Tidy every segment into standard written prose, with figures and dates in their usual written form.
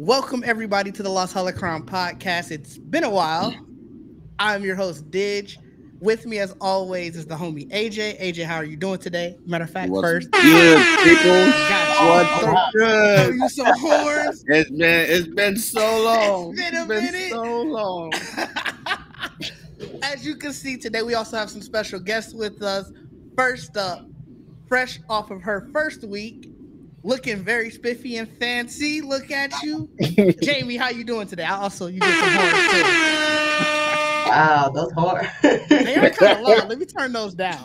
Welcome everybody to the Lost Holocron podcast. It's been a while. I'm your host, Didge. With me, as always, is the homie AJ. AJ, how are you doing today? Matter of fact, first, good people. What's good? Throw you some horns. It's been so long. It's been a minute. So long. As you can see today, we also have some special guests with us. First up, fresh off of her first week, looking very spiffy and fancy. Look at you, Jamie. How you doing today? You get some horns too. Wow, those horns. They are kind of loud. Let me turn those down.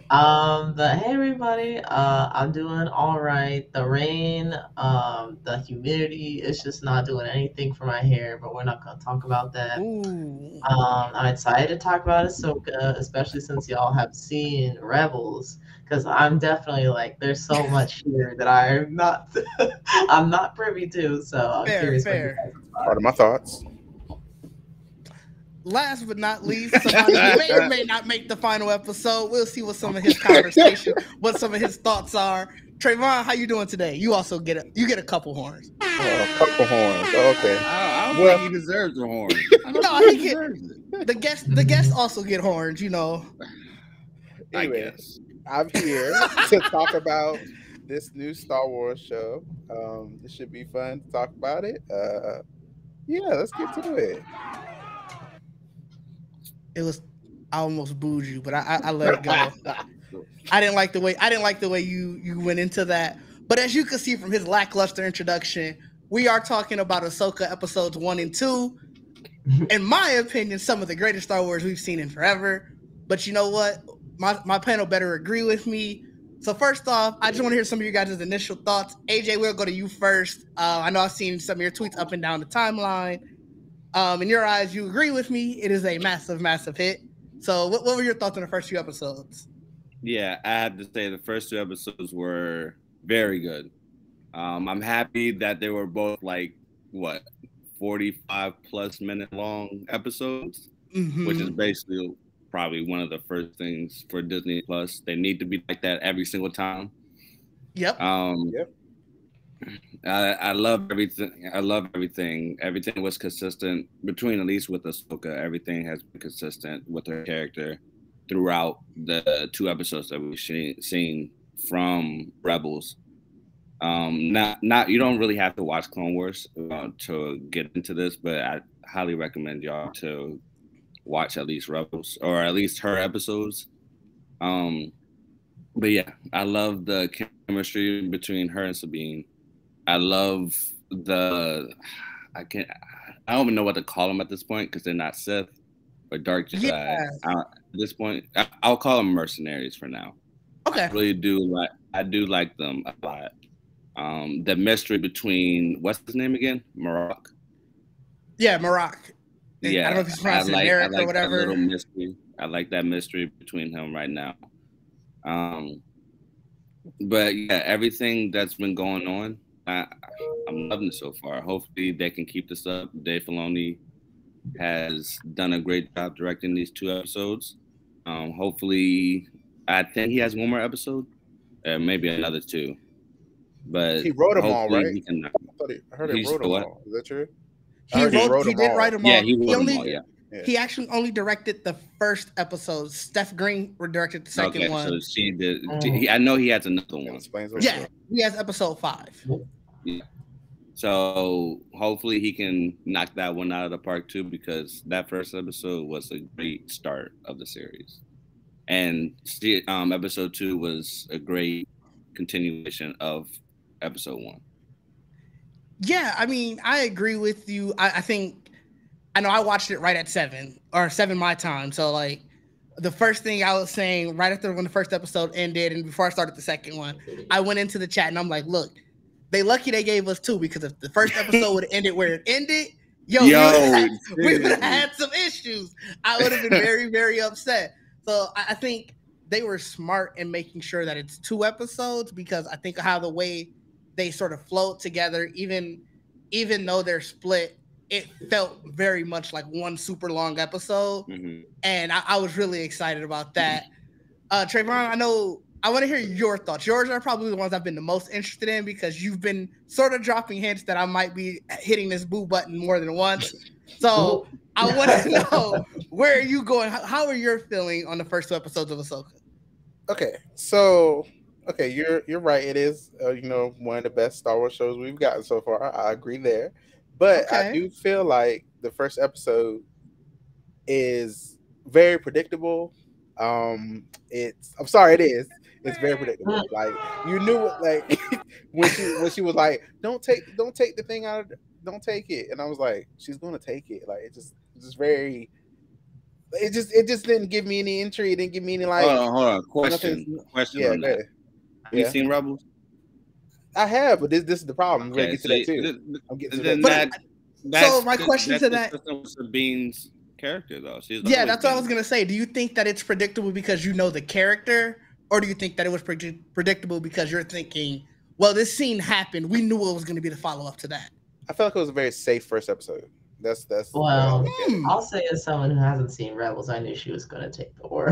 Hey everybody. I'm doing all right. The rain, the humidity is just not doing anything for my hair, but we're not gonna talk about that. Ooh. I'm excited to talk about Ahsoka, especially since y'all have seen Rebels. Because I'm definitely there's so much here that I'm not privy to. So I'm curious. Fair. Part of my thoughts. Last but not least, somebody who may or may not make the final episode. We'll see what some of his conversation, what some of his thoughts are. Trevon, how you doing today? You also get a couple horns. Oh, a couple horns. Okay. I don't think he deserves the horn. No, he deserves it. The guests also get horns. You know. Anyway, I guess. I'm here to talk about this new Star Wars show. This should be fun to talk about it. Yeah, let's get to it. I almost booed you, but I let it go. I didn't like the way you went into that. But as you can see from his lackluster introduction, we are talking about Ahsoka episodes 1 and 2. In my opinion, some of the greatest Star Wars we've seen in forever. But you know what? My panel better agree with me. So first off, I just want to hear some of you guys' initial thoughts. AJ, we'll go to you first. I know I've seen some of your tweets up and down the timeline. In your eyes, you agree with me. It is a massive, massive hit. So what were your thoughts on the first few episodes? Yeah, I have to say the first 2 episodes were very good. I'm happy that they were both 45 plus minute long episodes, which is basically probably one of the first things for Disney Plus. They need to be like that every single time. Yep. Yep. I love everything. Everything was consistent between, at least with Ahsoka. Everything has been consistent with her character throughout the 2 episodes that we've seen from Rebels. Not you don't really have to watch Clone Wars to get into this, but I highly recommend y'all to watch at least Rebels or at least her episodes. But yeah, I love the chemistry between her and Sabine. I love I don't even know what to call them at this point because they're not Sith or Dark Jedi. Yeah. At this point, I'll call them mercenaries for now. Okay. I really do like them a lot. The mystery between what's his name again? Marok. Yeah, Marok. Yeah, I don't know if he's pronounced Eric or whatever. That little mystery. I like that mystery between him right now. But yeah, everything that's been going on, I'm loving it so far. Hopefully they can keep this up. Dave Filoni has done a great job directing these 2 episodes. Hopefully, I think he has one more episode, maybe another 2. But he wrote them all, right? I heard he wrote them all. Is that true? He did write them all. Yeah, he wrote them all, yeah. He actually only directed the first episode. Steph Green directed the second one. So she did. I know he has another one. Yeah, he has episode 5. Yeah. So hopefully he can knock that one out of the park too, because that first episode was a great start of the series, and episode 2 was a great continuation of episode 1. Yeah, I mean, I agree with you. I know I watched it right at 7 my time. So the first thing I was saying right after when the first episode ended and before I started the second one, I went into the chat and I'm like, look, they lucky they gave us 2 because if the first episode would have ended where it ended, we would have had some issues. I would have been very, very upset. So I think they were smart in making sure that it's 2 episodes because I think how the way they sort of float together, even though they're split, it felt very much like one super long episode. And I was really excited about that. Trevon, I know I want to hear your thoughts. Yours are probably the ones I've been the most interested in because you've been sort of dropping hints that I might be hitting this boo button more than once. So I want to know, where are you going? How are you feeling on the first 2 episodes of Ahsoka? Okay, so you're right. It is one of the best Star Wars shows we've gotten so far. I agree there, but I do feel like the first episode is very predictable. I'm sorry, it is. It's very predictable. Like you knew, like when she was like, don't take the thing out of, don't take it, and I was like, she's gonna take it. Like it's just very. It just didn't give me any intrigue. It didn't give me any like. Hold on. Question Yeah, on that. Have you seen Rebels? I have, but this is the problem. Okay, I'm getting to that too. I'm getting to that. So my question to that. Sabine's character though. That's what I was gonna say. Do you think that it's predictable because you know the character, or do you think that it was predictable because you're thinking, well, this scene happened, we knew it was gonna be the follow up to that? I felt like it was a very safe first episode. That's well. I'll say as someone who hasn't seen Rebels, I knew she was gonna take the war.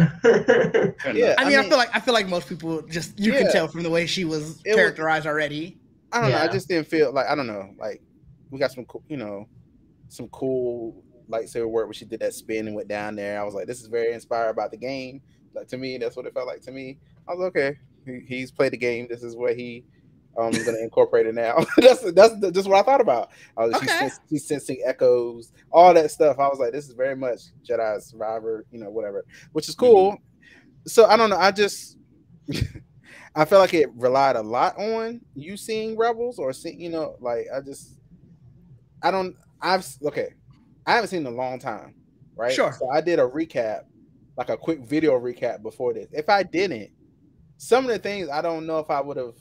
Yeah, I mean, I feel like most people just you can tell from the way she was characterized already. I don't know. I just didn't feel like, I don't know, like we got some some cool lightsaber work when she did that spin and went down there. I was like, this is very inspired by the game. Like to me, that's what it felt like to me. I was like, okay, he's played the game. This is what he going to incorporate it now. that's just what I thought about. She's sensing echoes, all that stuff. I was like, this is very much Jedi Survivor, whatever, which is cool. Mm-hmm. So I don't know. I just I feel like it relied a lot on you seeing Rebels or seeing, like I haven't seen it in a long time, right? Sure. So I did a recap, like a quick video recap before this. If I didn't, some of the things I don't know if I would have.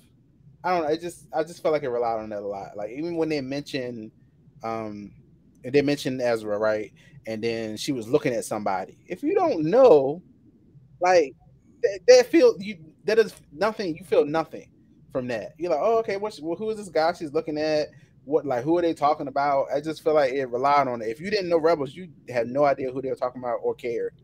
I don't know. I just felt like it relied on that a lot. Like even when they mentioned Ezra, right? And then she was looking at somebody. If you don't know, like that is nothing. You feel nothing from that. You're like, oh, okay. Who is this guy she's looking at? Who are they talking about? I just feel like it relied on it. If you didn't know Rebels, you had no idea who they were talking about or cared.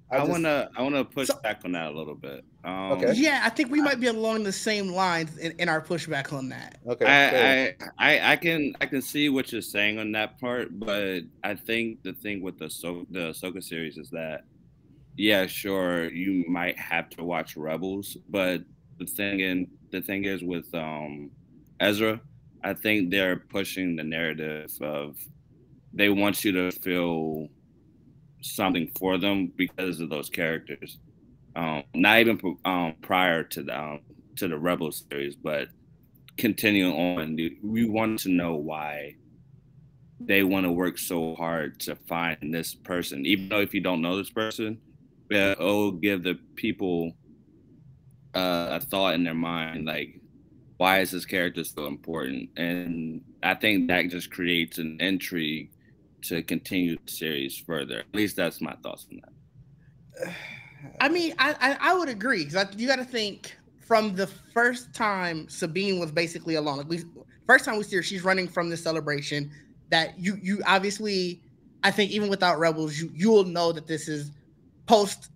I wanna push back on that a little bit. Okay. Yeah, I think we might be along the same lines in our pushback on that. Okay. I can see what you're saying on that part, but I think the thing with the Ahsoka series is that, yeah, sure, you might have to watch Rebels, but the thing is with Ezra, I think they're pushing the narrative of they want you to feel something for them because of those characters. Not even prior to the Rebels series, but continuing on, we want to know why they want to work so hard to find this person, even though if you don't know this person, it'll give the people a thought in their mind, like, why is this character so important? And I think that just creates an intrigue to continue the series further. At least that's my thoughts on that. I mean, I would agree, because you got to think from the first time Sabine was basically alone. At least first time we see her, she's running from the celebration. That you obviously, I think even without Rebels, you will know that this is post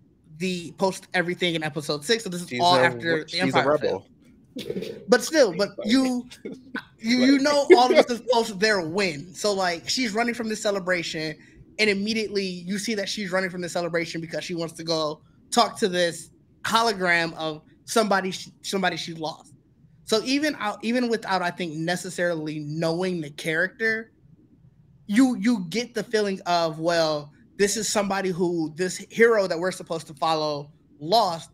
everything in episode 6. So this is all after the Empire fell. But still, you know all of this is post their win. So like she's running from the celebration, and immediately you see that she's running from the celebration because she wants to go talk to this hologram of somebody she lost. So even without, I think, necessarily knowing the character, you get the feeling of, well, this is somebody who this hero that we're supposed to follow lost.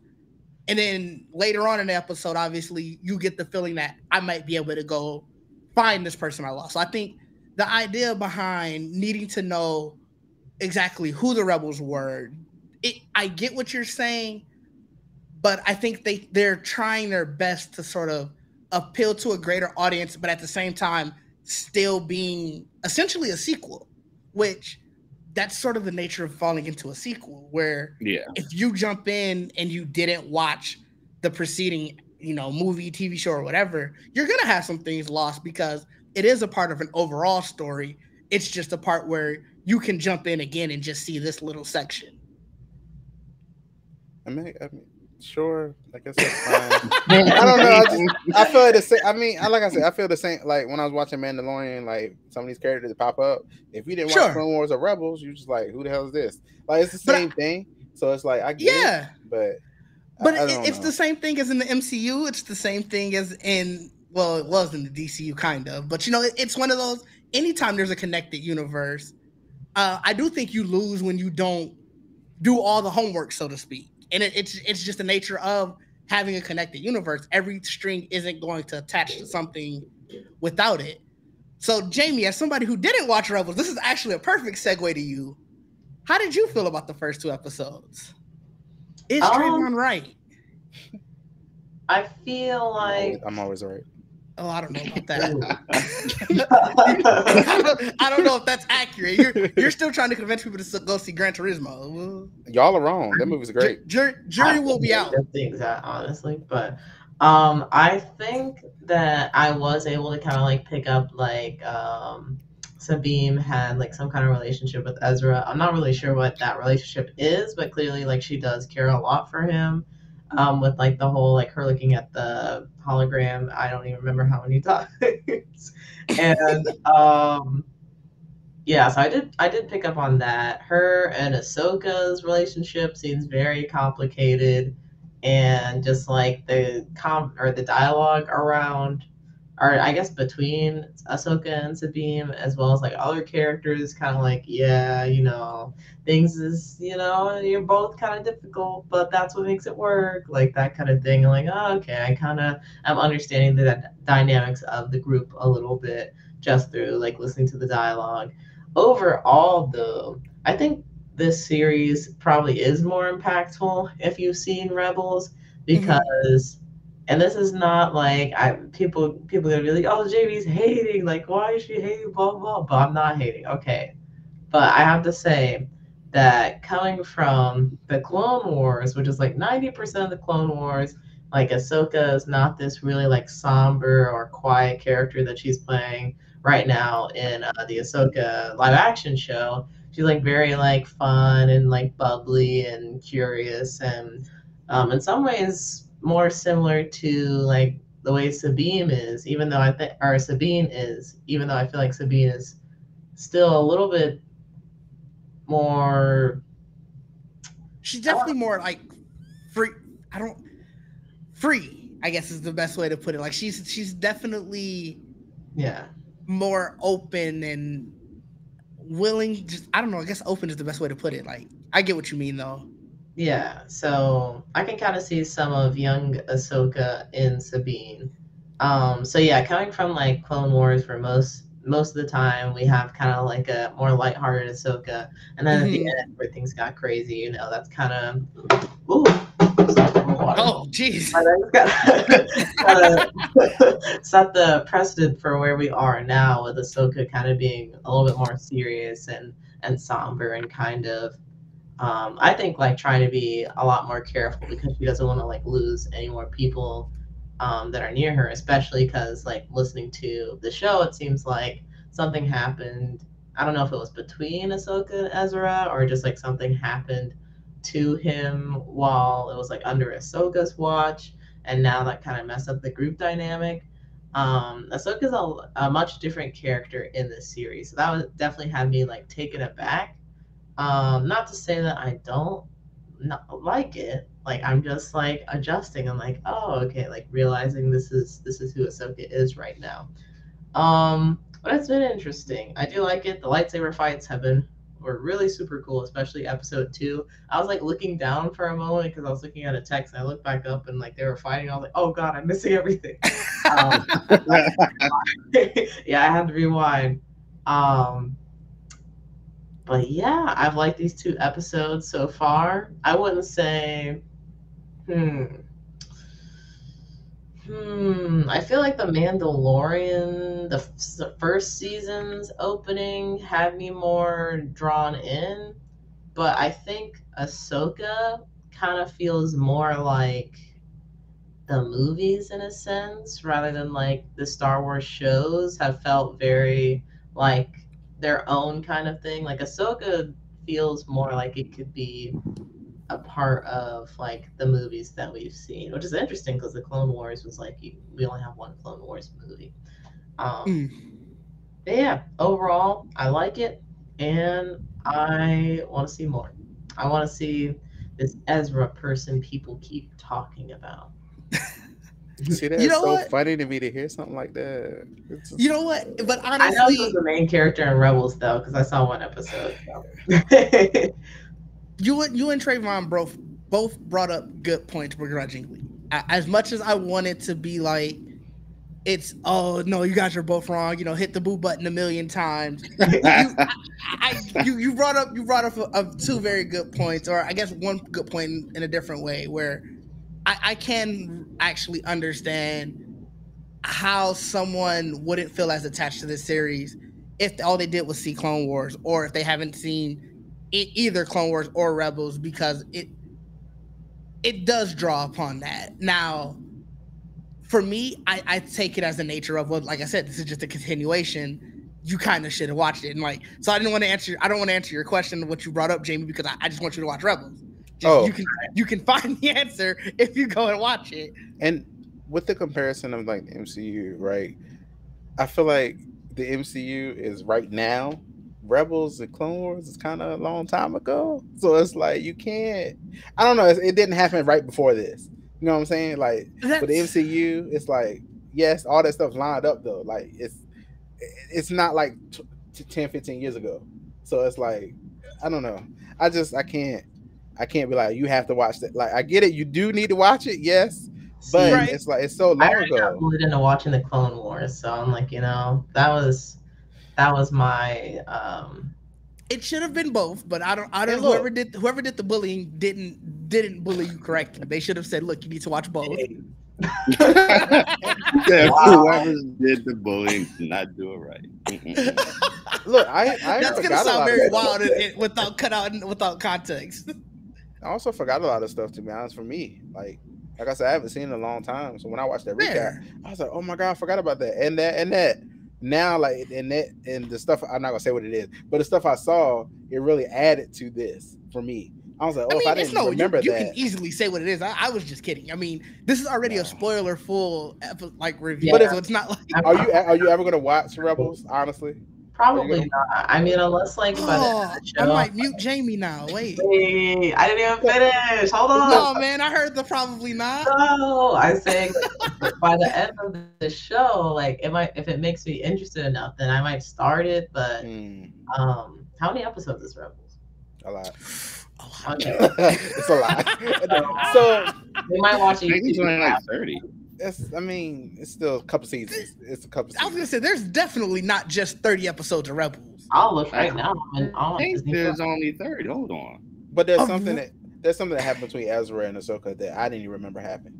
And then later on in the episode, obviously, you get the feeling that I might be able to go find this person I lost. So I think the idea behind needing to know exactly who the rebels were, I get what you're saying, but I think they're trying their best to sort of appeal to a greater audience, but at the same time, still being essentially a sequel, which that's sort of the nature of falling into a sequel, where if you jump in and you didn't watch the preceding, movie, TV show, or whatever, you're going to have some things lost because it is a part of an overall story. It's just a part where you can jump in again and just see this little section. I mean, Sure, I guess that's fine. I don't know. I feel like the same. I mean, like I said, I feel the same. Like when I was watching Mandalorian, like some of these characters that pop up. If you didn't watch Sure. Clone Wars or Rebels, you just like, who the hell is this? Like it's the But same thing. So it's like I get it, but I don't it's know. the same thing as in the MCU. It's the same thing as in, well, it was in the DCU kind of, but you know, it's one of those. Anytime there's a connected universe, I do think you lose when you don't do all the homework, so to speak. And it's just the nature of having a connected universe. Every string isn't going to attach to something without it. So, Jamie, as somebody who didn't watch Rebels, this is actually a perfect segue to you. How did you feel about the first 2 episodes? Is Trevon right? I feel like I'm always right. Oh, I don't know about that. I don't know if that's accurate. You're still trying to convince people to go see Gran Turismo. Y'all are wrong. That movie's great. Jury will be out. That's the exact, honestly, but I think that I was able to kind of like pick up like Sabine had like some kind of relationship with Ezra. I'm not really sure what that relationship is, but clearly like she does care a lot for him. With like the whole like her looking at the hologram, I don't even remember how many times. And yeah, so I did pick up on that. Her and Ahsoka's relationship seems very complicated, and just like the the dialogue around, or I guess between Ahsoka and Sabine, as well as like other characters, kind of like, yeah, you know, things is, you know, you're both kind of difficult, but that's what makes it work, like that kind of thing. And like, oh, okay, I kind of am understanding the dynamics of the group a little bit just through like listening to the dialogue. Overall, though, I think this series probably is more impactful if you've seen Rebels, because and this is not like people are gonna be like, oh, JB's hating, like why is she hating, blah blah, but I'm not hating. Okay. But I have to say that coming from the Clone Wars, which is like 90% of the Clone Wars, like Ahsoka is not this really like somber or quiet character that she's playing right now in the Ahsoka live action show. She's like very like fun and like bubbly and curious, and in some ways more similar to like the way Sabine is, even though I think, or Sabine is, even though I feel like Sabine is still a little bit more. She's definitely more like free. Free, I guess is the best way to put it. Like she's definitely more open and willing. Just, I don't know. I guess open is the best way to put it. Like I get what you mean though. Yeah, so I can kind of see some of young Ahsoka in Sabine. So yeah, coming from like Clone Wars, where most of the time we have kind of like a more lighthearted Ahsoka, and then at the end where things got crazy, you know, that's kind of oh jeez, set the precedent for where we are now, with Ahsoka kind of being a little bit more serious and somber and kind of. I think like trying to be a lot more careful because she doesn't want to like lose any more people that are near her, especially because like listening to the show, it seems like something happened. I don't know if it was between Ahsoka and Ezra or just like something happened to him while it was like under Ahsoka's watch, and now that kind of messed up the group dynamic. Ahsoka's a much different character in this series, so that was definitely had me like taken aback. Not to say that I don't not like it. Like I'm just like adjusting. I'm like, oh, okay, like realizing this is who Ahsoka is right now. But it's been interesting. I do like it. The lightsaber fights were really super cool, especially episode 2. I was like looking down for a moment because I was looking at a text, and I looked back up and like they were fighting. I was like, oh god, I'm missing everything. Yeah, I had to rewind. But yeah, I've liked these 2 episodes so far. I wouldn't say, I feel like The Mandalorian, the first season's opening had me more drawn in, but I think Ahsoka kind of feels more like the movies in a sense, rather than like the Star Wars shows have felt very like their own kind of thing. Like Ahsoka feels more like it could be a part of like the movies that we've seen, which is interesting because the Clone Wars was like we only have one Clone Wars movie. But yeah, overall, I like it, and I want to see more. I want to see this Ezra person people keep talking about. See, that's so funny to me to hear something like that. You know what? But honestly, I know he was the main character in Rebels though, because I saw one episode. So. You and Trevon both brought up good points begrudgingly. As much as I wanted to be like, it's oh no, you guys are both wrong. You know, hit the boo button a million times. You brought up two very good points, or I guess one good point in a different way, where I can actually understand how someone wouldn't feel as attached to this series if all they did was see Clone Wars, or if they haven't seen either Clone Wars or Rebels, because it does draw upon that. Now, for me, I take it as the nature of what, like I said, this is just a continuation. You kind of should have watched it, and like, so I don't want to answer your question, what you brought up, Jamie, because I just want you to watch Rebels. You can find the answer if you go and watch it. And with the comparison of like the MCU, right? I feel like the MCU is right now. Rebels and Clone Wars is kind of a long time ago, so it's like you can't. I don't know. It didn't happen right before this. You know what I'm saying? Like with the MCU, it's like yes, all that stuff lined up though. Like it's not like 10, 15 years ago. So it's like I don't know. I can't be like you have to watch that. Like I get it. You do need to watch it. Yes. But right. It's like it's so long ago. I got bullied into watching the Clone Wars, so I'm like, you know, that was my. It should have been both, but I don't. Whoever did the bullying didn't bully you correctly. They should have said, "Look, you need to watch both." Whoever did the bullying did not do it right. Look, that's gonna sound very wild without context. I also forgot a lot of stuff, to be honest. For me, like I said, I haven't seen it in a long time. So when I watched that recap, I was like, "Oh my god, I forgot about that and that." Now, like and the stuff, I'm not gonna say what it is, but the stuff I saw, it really added to this for me. I was like, if I didn't remember that, you can easily say what it is. I was just kidding. I mean, this is already a spoiler full like review, so it's not like. Are you ever gonna watch Rebels? Honestly, probably not. I mean, unless like by the end of the show, I might mute Jamie now. Wait, I didn't even finish. Hold on. No, man, I heard the probably not. No, I say by the end of the show, like if it makes me interested enough, then I might start it. But how many episodes is Rebels? A lot. Okay. It's a lot. So we might watch it. It's only like 30. It's still a couple seasons. It's a couple seasons. I was gonna say there's definitely not just 30 episodes of Rebels. I'll look right now. I think there's only 30. Hold on. But there's something that happened between Ezra and Ahsoka that I didn't even remember happened.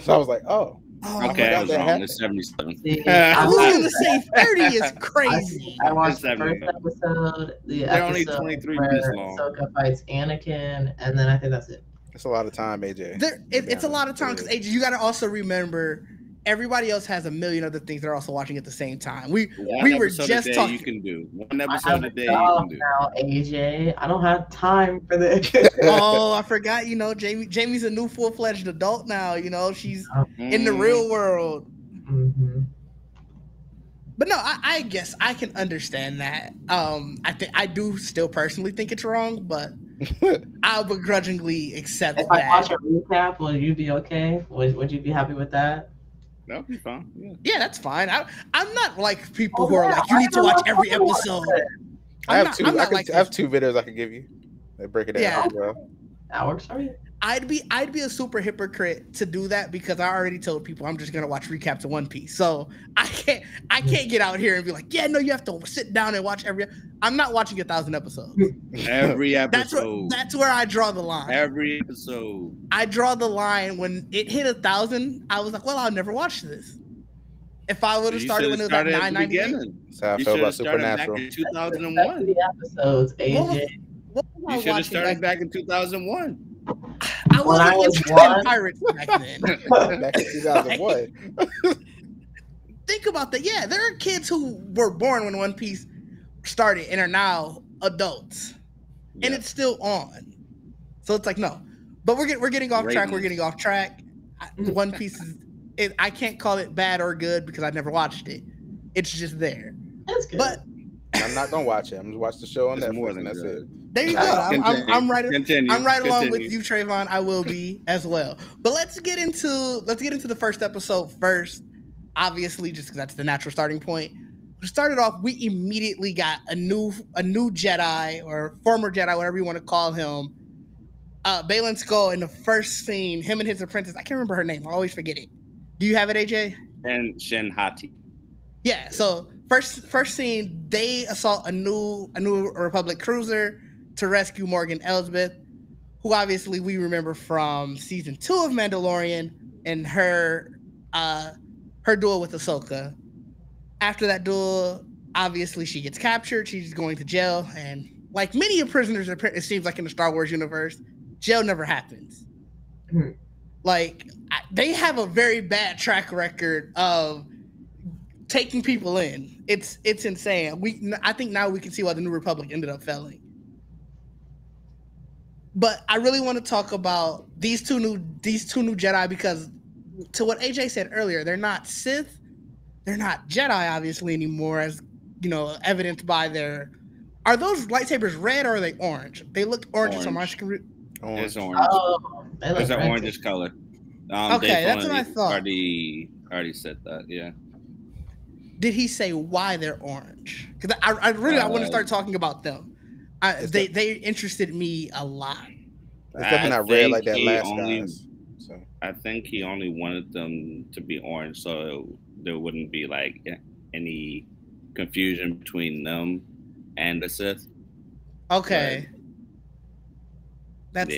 So I was like, okay, I was wrong. It's 77. I was gonna say 30 is crazy. I watched the first episode. They're only 23 minutes long. Ahsoka fights Anakin, and then I think that's it. It's a lot of time, AJ. It's a lot of time because AJ, you got to also remember everybody else has a million other things they're also watching at the same time. We were just talking. You can do one episode a day. You can do. Now, AJ, I don't have time for this. Oh, I forgot. You know, Jamie's a new full-fledged adult now. You know, she's in the real world. Mm-hmm. But no, I guess I can understand that. I do still personally think it's wrong, but I'll begrudgingly accept that. If I watch a recap, will you be okay? Would you be happy with that? That'll be fine. Yeah, that's fine. I'm not like people who are like, you need to watch every episode. I have two videos I can give you. They break it down. Yeah. Well. That works for me. I'd be a super hypocrite to do that because I already told people I'm just gonna watch recaps of One Piece. So I can't get out here and be like, yeah, no, you have to sit down and watch I'm not watching 1,000 episodes. Every episode. That's where I draw the line. Every episode. I draw the line when it hit 1,000. I was like, well, I'll never watch this. If I would have started when it was at 998. That's how I felt about Supernatural. Back in 2001. The episodes, AJ. You should have started back in 2001. I wasn't into pirates back then. Back in 2001. Think about that. Yeah, there are kids who were born when One Piece started and are now adults, and it's still on. So it's like, no, But we're getting off track. We're Greatness. getting off track. One Piece is I can't call it bad or good because I never watched it. It's just there. That's good. But I'm not gonna watch it. I'm gonna watch the show on It's Netflix, more and than that's good. it. there you go. I'm right. Continue. I'm right along Continue. with you, Trevon. I will be as well. But let's get into the first episode first. Obviously, just because that's the natural starting point. We started off. We immediately got a new Jedi or former Jedi, whatever you want to call him. Baylan Skoll in the first scene. Him and his apprentice. I can't remember her name. I always forget it. Do you have it, AJ? And Shin Hati. Yeah. So first scene, they assault a new Republic cruiser to rescue Morgan Elsbeth, who obviously we remember from season 2 of Mandalorian and her duel with Ahsoka. After that duel, obviously she gets captured. She's going to jail, and like many prisoners, it seems like in the Star Wars universe, jail never happens. Mhm. Like they have a very bad track record of taking people in. It's insane. I think now we can see why the New Republic ended up failing. But I really want to talk about these two new Jedi because, to what AJ said earlier, they're not Sith, they're not Jedi obviously anymore, as evidenced by their. Are those lightsabers red or are they orange? They look orange on my screen. It's orange. Oh, they look It's an red orangish too. color. Okay, that's what I thought. Already said that. Yeah. Did he say why they're orange? Because I want to start talking about them. They interested me a lot. It's definitely not red like that last guys. So I think he only wanted them to be orange so there wouldn't be like any confusion between them and the Sith. Okay. That's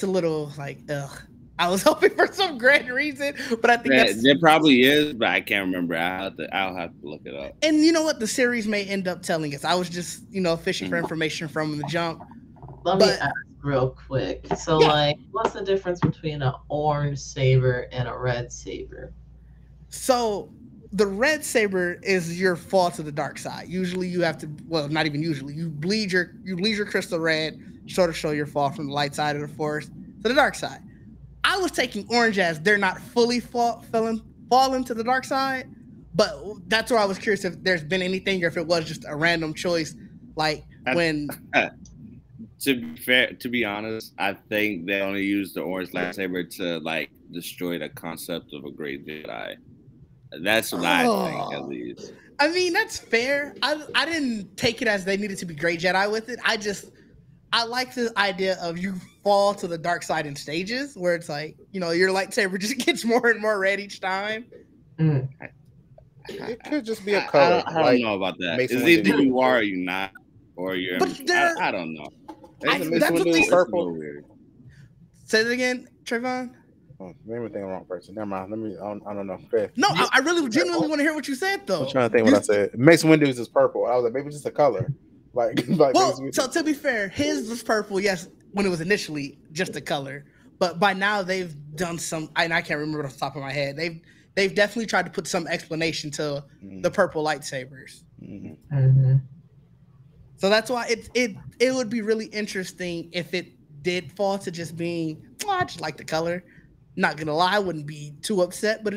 a little like ugh. I was hoping for some grand reason, but I think there probably is, but I can't remember. I'll have to look it up. And you know what? The series may end up telling us. I was just fishing for information from the jump. Let me ask real quick. So, what's the difference between an orange saber and a red saber? So, the red saber is your fall to the dark side. Usually, you have to. Well, not even usually. You bleed your crystal red, sort of show your fall from the light side of the Force to the dark side. I was taking orange as they're not fully fallen to the dark side, but that's where I was curious if there's been anything or if it was just a random choice, like when. To be honest, I think they only used the orange lightsaber to like destroy the concept of a great Jedi. That's what I think, at least. I mean, that's fair. I didn't take it as they needed to be great Jedi with it. I like the idea of you fall to the dark side in stages where it's like, your lightsaber just gets more and more red each time. Mm. It could just be a color. I don't know about that. It's either you are or you're not, or you're. I don't know. That's what they purple. Say it again, Trevon. Oh, maybe I'm thinking the wrong person. Never mind. I don't know. Okay. No, I really genuinely want to hear what you said, though. I'm trying to think what I said. Mace Windu's is purple. I was like, maybe it's just a color. So to be fair, his was purple, yes, when it was initially just a color. But by now they've done some, and I can't remember off the top of my head. They've definitely tried to put some explanation to the purple lightsabers. Mm-hmm. Mm-hmm. So that's why it would be really interesting if it did fall to just being, I just like the color. Not gonna lie, I wouldn't be too upset, but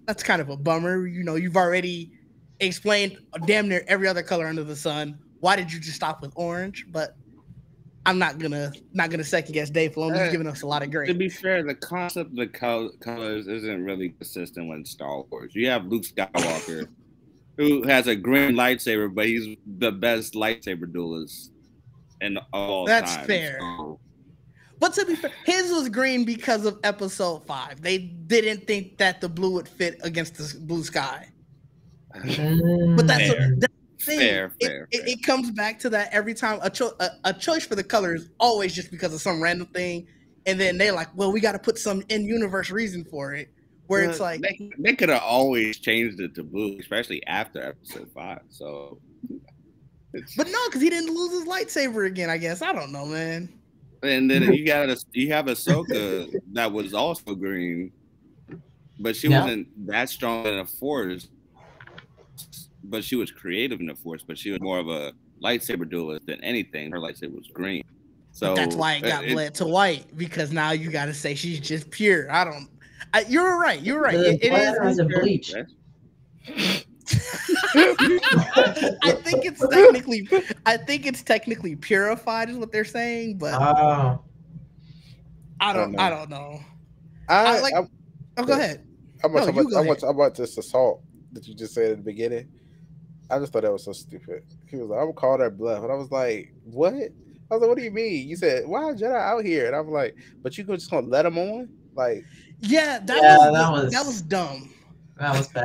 that's kind of a bummer. You've already explained damn near every other color under the sun. Why did you just stop with orange? But I'm not gonna second guess Dave Filoni. He's giving us a lot of great. To be fair, the concept of the colors isn't really consistent with Star Wars. You have Luke Skywalker, who has a green lightsaber, but he's the best lightsaber duelist in all time. That's fair. But to be fair, his was green because of Episode 5. They didn't think that the blue would fit against the blue sky. But that's fair. It comes back to that every time. A choice for the color is always just because of some random thing, and then they're like, well, we got to put some in-universe reason for it, where it's like they could have always changed it to blue, especially after Episode 5. So, but no, because he didn't lose his lightsaber again. I guess I don't know, man. And then you have Ahsoka that was also green, but she wasn't that strong in the Force. But she was creative in the Force, but she was more of a lightsaber duelist than anything. Her lightsaber was green. So that's why it got bled to white, because now you got to say she's just pure. You're right. You're right. It is. As a bleach. I think it's technically purified, is what they're saying, but I don't know. Go ahead. I'm about this assault that you just said at the beginning. I just thought that was so stupid. He was like, "I'm gonna call that bluff," and I was like, "What?" I was like, "What do you mean?" You said, "Why Jedi out here?" And I'm like, "But you just gonna let them on?" Like, that was dumb. That was bad.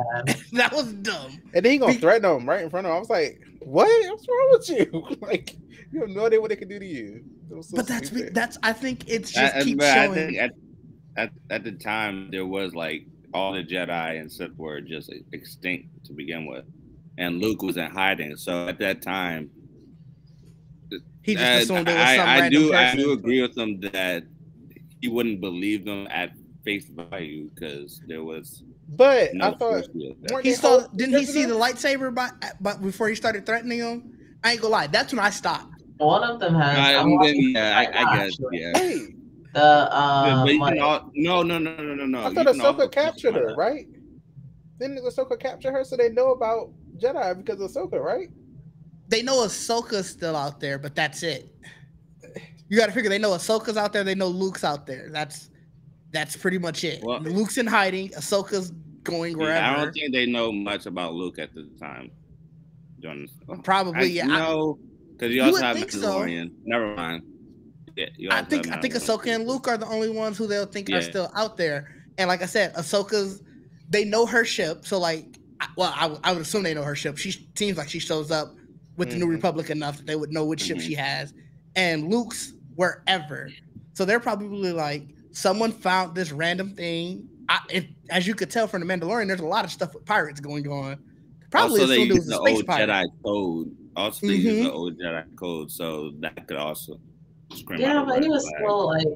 That was dumb. And then he gonna threaten them right in front of him. I was like, "What? What's wrong with you? Like, you have no idea what they can do to you." So but stupid. that's I think it's just keep showing. I think at the time there was like all the Jedi and Sith were just extinct to begin with, and Luke was in hiding. So at that time, he just assumed it was some random person. I do agree with him that he wouldn't believe them at face value because there was. But I thought didn't he see the lightsaber but before he started threatening him? I ain't gonna lie, that's when I stopped. One of them has. I guess. Yeah. Hey. No. I thought Ahsoka captured her, right? Didn't Ahsoka capture her so they know about Jedi because of Ahsoka, right? They know Ahsoka's still out there, but that's it. You got to figure they know Ahsoka's out there. They know Luke's out there. That's pretty much it. Well, Luke's in hiding. Ahsoka's going wherever. I don't think they know much about Luke at the time. Probably, yeah. No, because you also have Mandalorian. So. Never mind. Yeah, I think Ahsoka and Luke are the only ones who they'll think are still out there. And like I said, they know her ship. So like, I would assume they know her ship. She seems like she shows up with the New Republic enough that they would know which ship she has. And Luke's wherever. So they're probably like, someone found this random thing. As you could tell from the Mandalorian, there's a lot of stuff with pirates going on. Probably also, they use the old Jedi code. Also, they use the old Jedi code, so that could also. Yeah, but he was still like,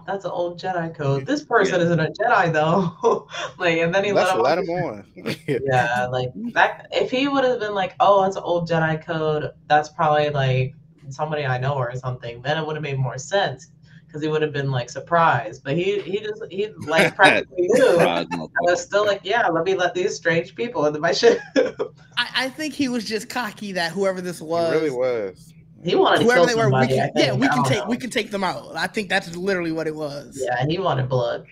that's an old Jedi code. This person isn't a Jedi though. Like, and then he let him on. Yeah, like back if he would have been like, oh, it's an old Jedi code, that's probably like somebody I know or something, then it would have made more sense. Because he would have been like surprised, but he like practically knew. I was still like, let me let these strange people into my ship. I think he was just cocky that whoever this was, he really was. He wanted to kill somebody. We can take them out. I think that's literally what it was. Yeah, he wanted blood.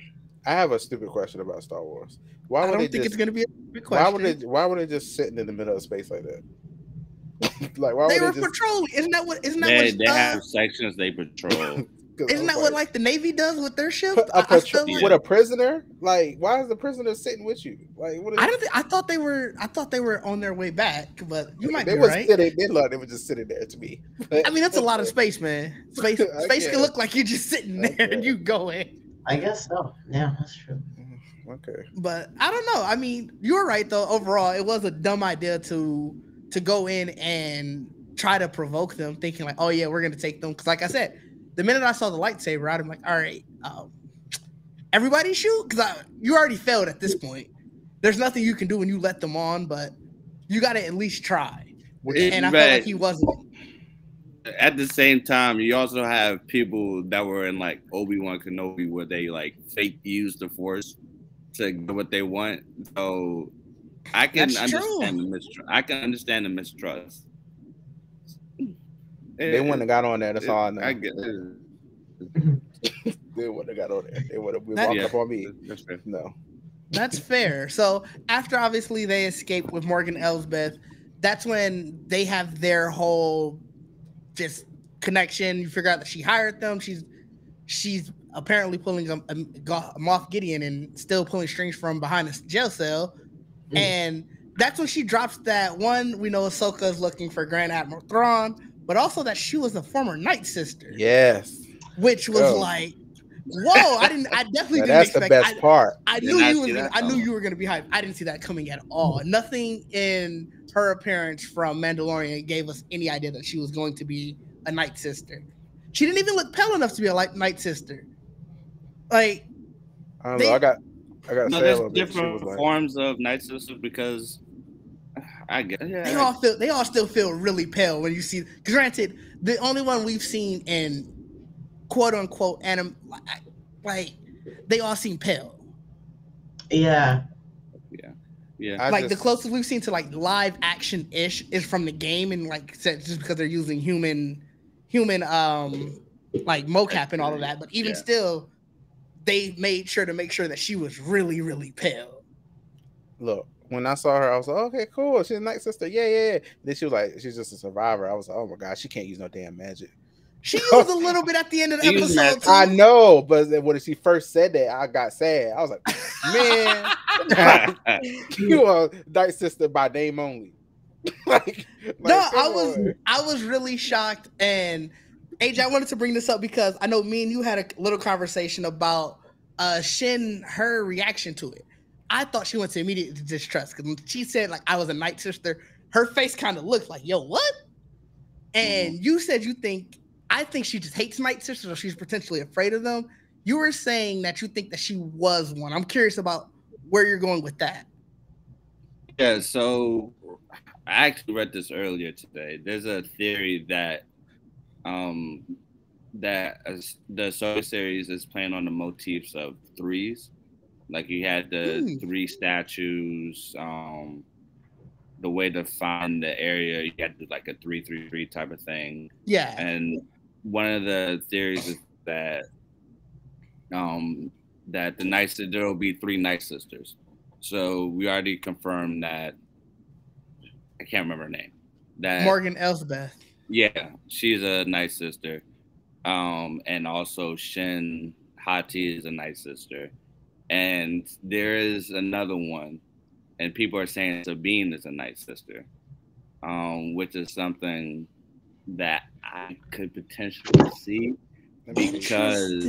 I have a stupid question about Star Wars. I don't think it's going to be a stupid question. Why were they just sitting in the middle of space like that? Like, why they were patrolling? Isn't that what? They have sections they patrol. Isn't that what like the Navy does with their ship? With a prisoner? Like, why is the prisoner sitting with you? Like, what is I thought they were on their way back, but you might be right. They were just sitting there to me. I mean, that's a lot of space, man. Space can look like you're just sitting there and you going. I guess so. Yeah, that's true. Okay. But I don't know. I mean, you're right though. Overall, it was a dumb idea to go in and try to provoke them, thinking like, oh yeah, we're gonna take them. Because like I said, the minute I saw the lightsaber out, I'm like, all right, everybody shoot? Because you already failed at this point. There's nothing you can do when you let them on, but you got to at least try. And I felt like he wasn't. At the same time, you also have people that were in like Obi-Wan Kenobi where they like fake use the Force to get what they want. So I can understand the mistrust. I can understand the mistrust. They wouldn't have got on there. That's all I know. I get it. They wouldn't have got on there. They would have walked up on me. No. That's fair. So after obviously they escape with Morgan Elsbeth, that's when they have their whole just connection. You figure out that she hired them. She's apparently pulling a Moff Gideon and still pulling strings from behind a jail cell. And that's when she drops that one. We know Ahsoka is looking for Grand Admiral Thrawn, but also that she was a former Night Sister. Yes. Which was like, whoa! I definitely didn't expect. That's the best part. I knew you were gonna be hyped. I didn't see that coming at all. Nothing in her appearance from Mandalorian gave us any idea that she was going to be a Night Sister. She didn't even look pale enough to be a Night Sister. Like, I don't know. I got. There's different forms of Night Sisters because I get. Yeah, they all still feel really pale when you see. Granted, the only one we've seen in quote unquote like they all seem pale. Yeah. Yeah. Like the closest we've seen to like live action ish is from the game, and like said just because they're using human like mocap and all of that. But even still, they made sure to make sure that she was really, really pale. Look, when I saw her, I was like, okay, cool. She's a Night Sister. Yeah. Then she was like, she's just a survivor. I was like, oh my God, she can't use no damn magic. She used a little bit at the end of the episode. Too. I know, but when she first said that, I got sad. I was like, man, you are Night Sister by name only. I was really shocked. And AJ, I wanted to bring this up because I know me and you had a little conversation about Shin, her reaction to it. I thought she went to immediate distrust because when she said like I was a Night Sister, her face kind of looked like, yo, what? And you said I think she just hates Night Sisters or she's potentially afraid of them. You were saying that you think that she was one. I'm curious about where you're going with that. Yeah, so I actually read this earlier today. There's a theory that the Ahsoka series is playing on the motifs of threes. Like you had the three statues, the way to find the area, you had to do like a 3-3-3 type of thing. Yeah. And one of the theories is that that there will be 3 Night Sisters. So we already confirmed that. I can't remember her name. That Morgan Elsbeth. Yeah, she's a Night Sister. And also Shin Hati is a Night Sister. And there is another one, and people are saying Sabine is a Night Sister, which is something that I could potentially see because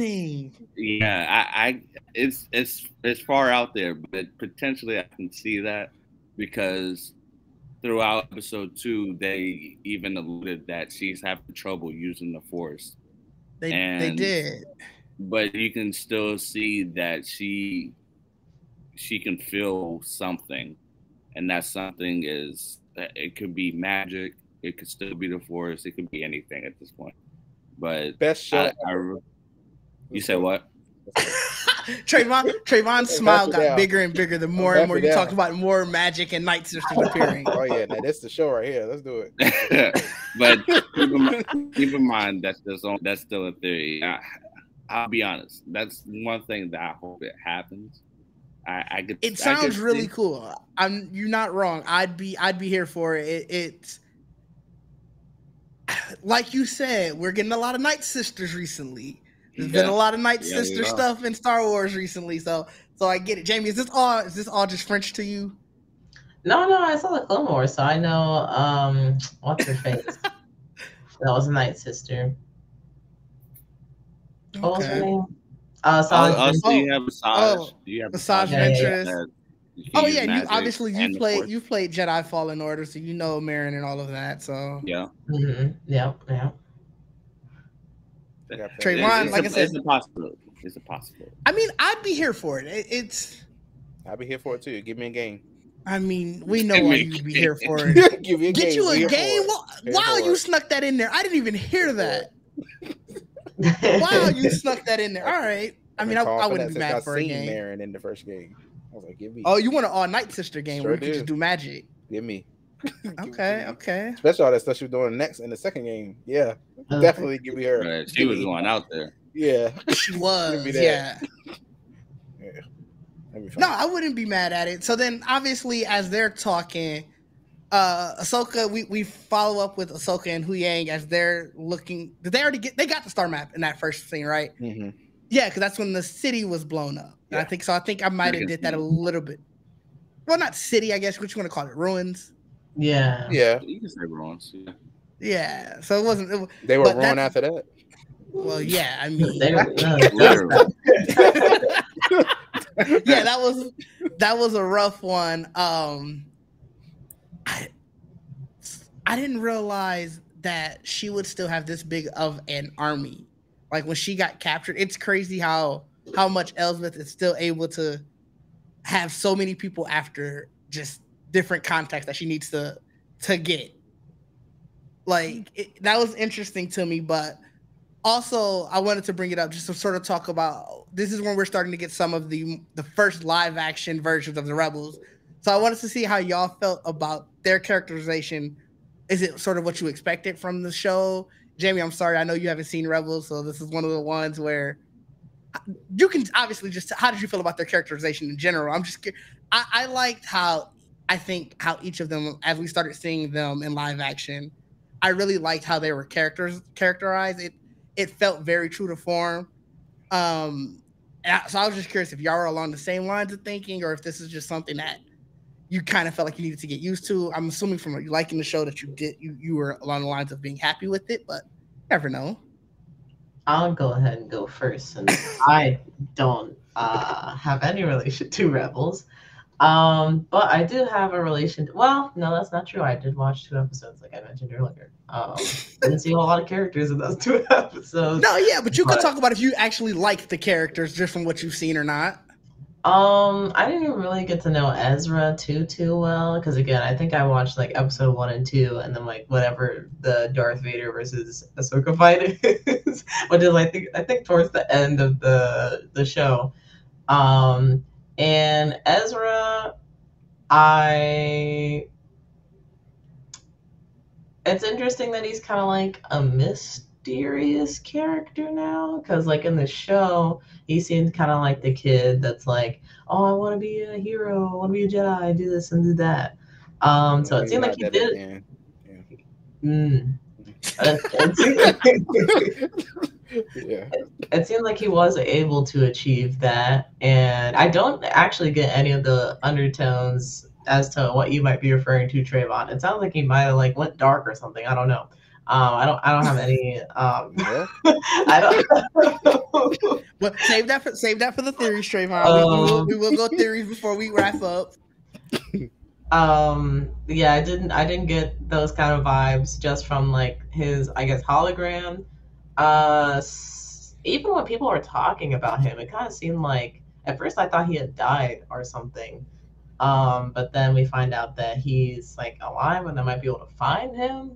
it's far out there, but potentially I can see that because throughout episode 2 they even alluded that she's having trouble using the Force. They did. But you can still see that she can feel something, and that something is it could be magic, it could still be the Force, it could be anything at this point. But best shot. You said what? Trayvon's smile got bigger and bigger the more and more you talked about more magic and Night Sisters appearing. Oh yeah, now that's the show right here. Let's do it. But keep in mind that's still a theory. I'll be honest. That's one thing that I hope it happens. It sounds really cool. You're not wrong. I'd be here for it. It's like you said, we're getting a lot of Night Sisters recently. There's been a lot of Night Sister stuff in Star Wars recently, so I get it. Jamie, is this all just French to you? No, I saw the Clone Wars, so I know what's her face. That was a Night Sister. What was her name? So you have Massage. You have Massage Ventress. Oh yeah, you obviously you played Jedi Fallen Order, so you know Marin and all of that. So yeah. Mm-hmm. Yeah. Trayvon, like I said, it's a possibility. It's a possibility. I mean, I'd be here for it. I'd be here for it too. Give me a game. I mean, we know why you'd be here for it. Give me a Get game. you a game? Wow, you snuck that in there. I didn't even hear that. Wow, you snuck that in there. All right. I mean, I wouldn't be mad for a game. Marin in the first game. I was like, give me. Oh, you want an all Night Sister game where you can just do magic? Give me. Okay. Especially all that stuff she was doing in the second game. Yeah, definitely give me her. Right. She was going out there. Yeah, she was. Yeah. No, I wouldn't be mad at it. So then, obviously, as they're talking, Ahsoka, we follow up with Ahsoka and Huyang as they're looking. Did they already they got the star map in that first scene, right? Mm-hmm. Yeah, because that's when the city was blown up. Yeah. I think so. I think I might have did that a little bit. Well, not city, I guess. What you want to call it? Ruins. Yeah. You can say ruins. Yeah. So it wasn't. They were ruined after that. Well, yeah. I mean, literally. Yeah, that was a rough one. I didn't realize that she would still have this big of an army. Like when she got captured, it's crazy how much Elsbeth is still able to have so many people after just different contacts that she needs to get. Like that was interesting to me, but Also, I wanted to bring it up just to sort of talk about, this is when we're starting to get some of the first live action versions of the Rebels. So I wanted to see how y'all felt about their characterization. Is it sort of what you expected from the show? Jamie, I'm sorry, I know you haven't seen Rebels, so this is one of the ones where you can obviously just, how did you feel about their characterization in general? I'm just, I liked how, I think how each of them, as we started seeing them in live action, I really liked how they were characterized. It felt very true to form. So I was just curious if y'all were along the same lines of thinking, or if this is just something that you kind of felt like you needed to get used to. I'm assuming from you liking the show that you were along the lines of being happy with it, but never know. I'll go ahead and go first, since I don't have any relation to Rebels. But I do have a relation. Well, no, that's not true. I did watch 2 episodes, like I mentioned earlier. Didn't see a lot of characters in those 2 episodes. No, yeah, but you could talk about if you actually liked the characters just from what you've seen or not. I didn't even really get to know Ezra too well, because again, I think I watched like episode 1 and 2, and then like whatever the Darth Vader versus Ahsoka fight is, which is I think towards the end of the show. And Ezra, it's interesting that he's kind of like a mysterious character now, because like in the show he seems kind of like the kid that's like, oh, I want to be a hero, I want to be a Jedi, do this and do that. So it seemed like he did. It seemed like he was able to achieve that, and I don't actually get any of the undertones as to what you might be referring to, Trevon. It sounds like he might have like went dark or something. I don't know. I don't have any. I don't. But save that for the theories, Trevon. We will go theories before we wrap up. Yeah, I didn't get those kind of vibes just from like his, I guess, hologram. Even when people were talking about him, it kind of seemed like at first I thought he had died or something. But then we find out that he's like alive and I might be able to find him.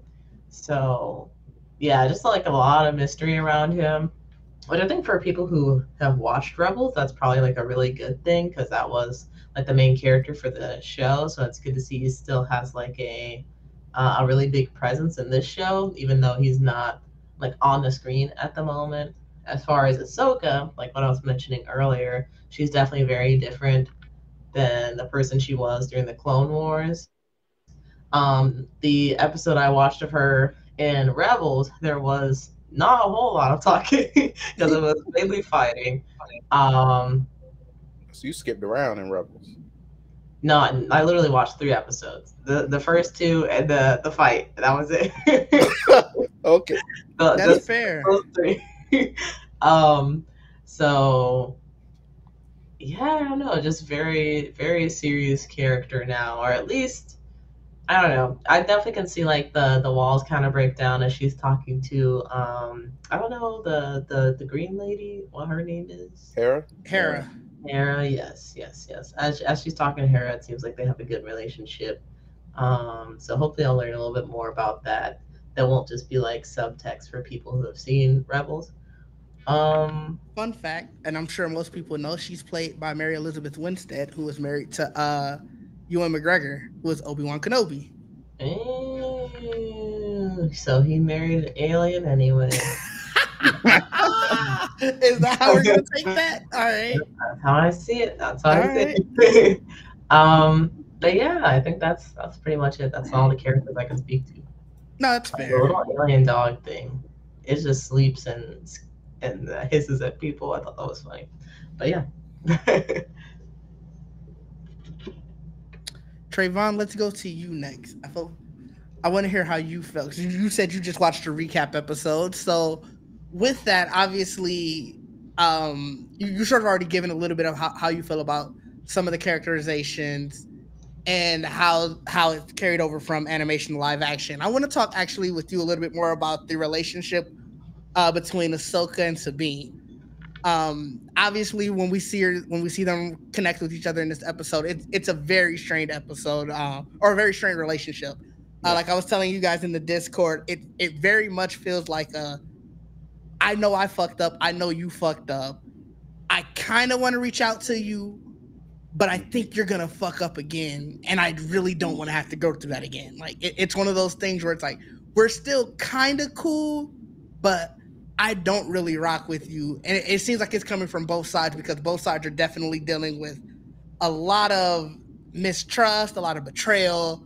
So yeah, just like a lot of mystery around him. Which I think for people who have watched Rebels, that's probably like a really good thing, because that was like the main character for the show. So it's good to see he still has like a really big presence in this show, even though he's not like on the screen at the moment. As far as Ahsoka, like what I was mentioning earlier, she's definitely very different than the person she was during the Clone Wars. The episode I watched of her in Rebels, there was not a whole lot of talking because it was mainly fighting. So you skipped around in Rebels? No, I literally watched 3 episodes. The first 2 and the fight. That was it. Okay. That's fair. Those 3. So yeah, I don't know, just very, very serious character now, or at least I don't know. I definitely can see like the walls kind of break down as she's talking to I don't know, the green lady, what her name is. Hera, yes. As she's talking to Hera, it seems like they have a good relationship. So hopefully I'll learn a little bit more about that. That won't just be like subtext for people who have seen Rebels. Fun fact, and I'm sure most people know, she's played by Mary Elizabeth Winstead, who was married to Ewan McGregor, who was Obi-Wan Kenobi. So he married an alien anyway. Is that how we're gonna take that? All right. That's how I see it. That's how I see it. But yeah, I think that's pretty much it. That's all the characters I can speak to. No, that's fair. The little alien dog thing, it just sleeps and hisses at people. I thought that was funny. But yeah. Trevon, let's go to you next. I want to hear how you felt, because you said you just watched a recap episode. So with that, obviously, you sort of already given a little bit of how you feel about some of the characterizations and how it's carried over from animation to live action. I want to talk actually with you a little bit more about the relationship between Ahsoka and Sabine. Obviously, when we see them connect with each other in this episode, it's a very strained episode, or a very strained relationship. Like I was telling you guys in the Discord, it very much feels like I know I fucked up. I know you fucked up. I kind of want to reach out to you, but I think you're gonna fuck up again, and I really don't want to have to go through that again. Like it's one of those things where it's like we're still kind of cool, but I don't really rock with you, and it seems like it's coming from both sides because both sides are definitely dealing with a lot of mistrust, a lot of betrayal,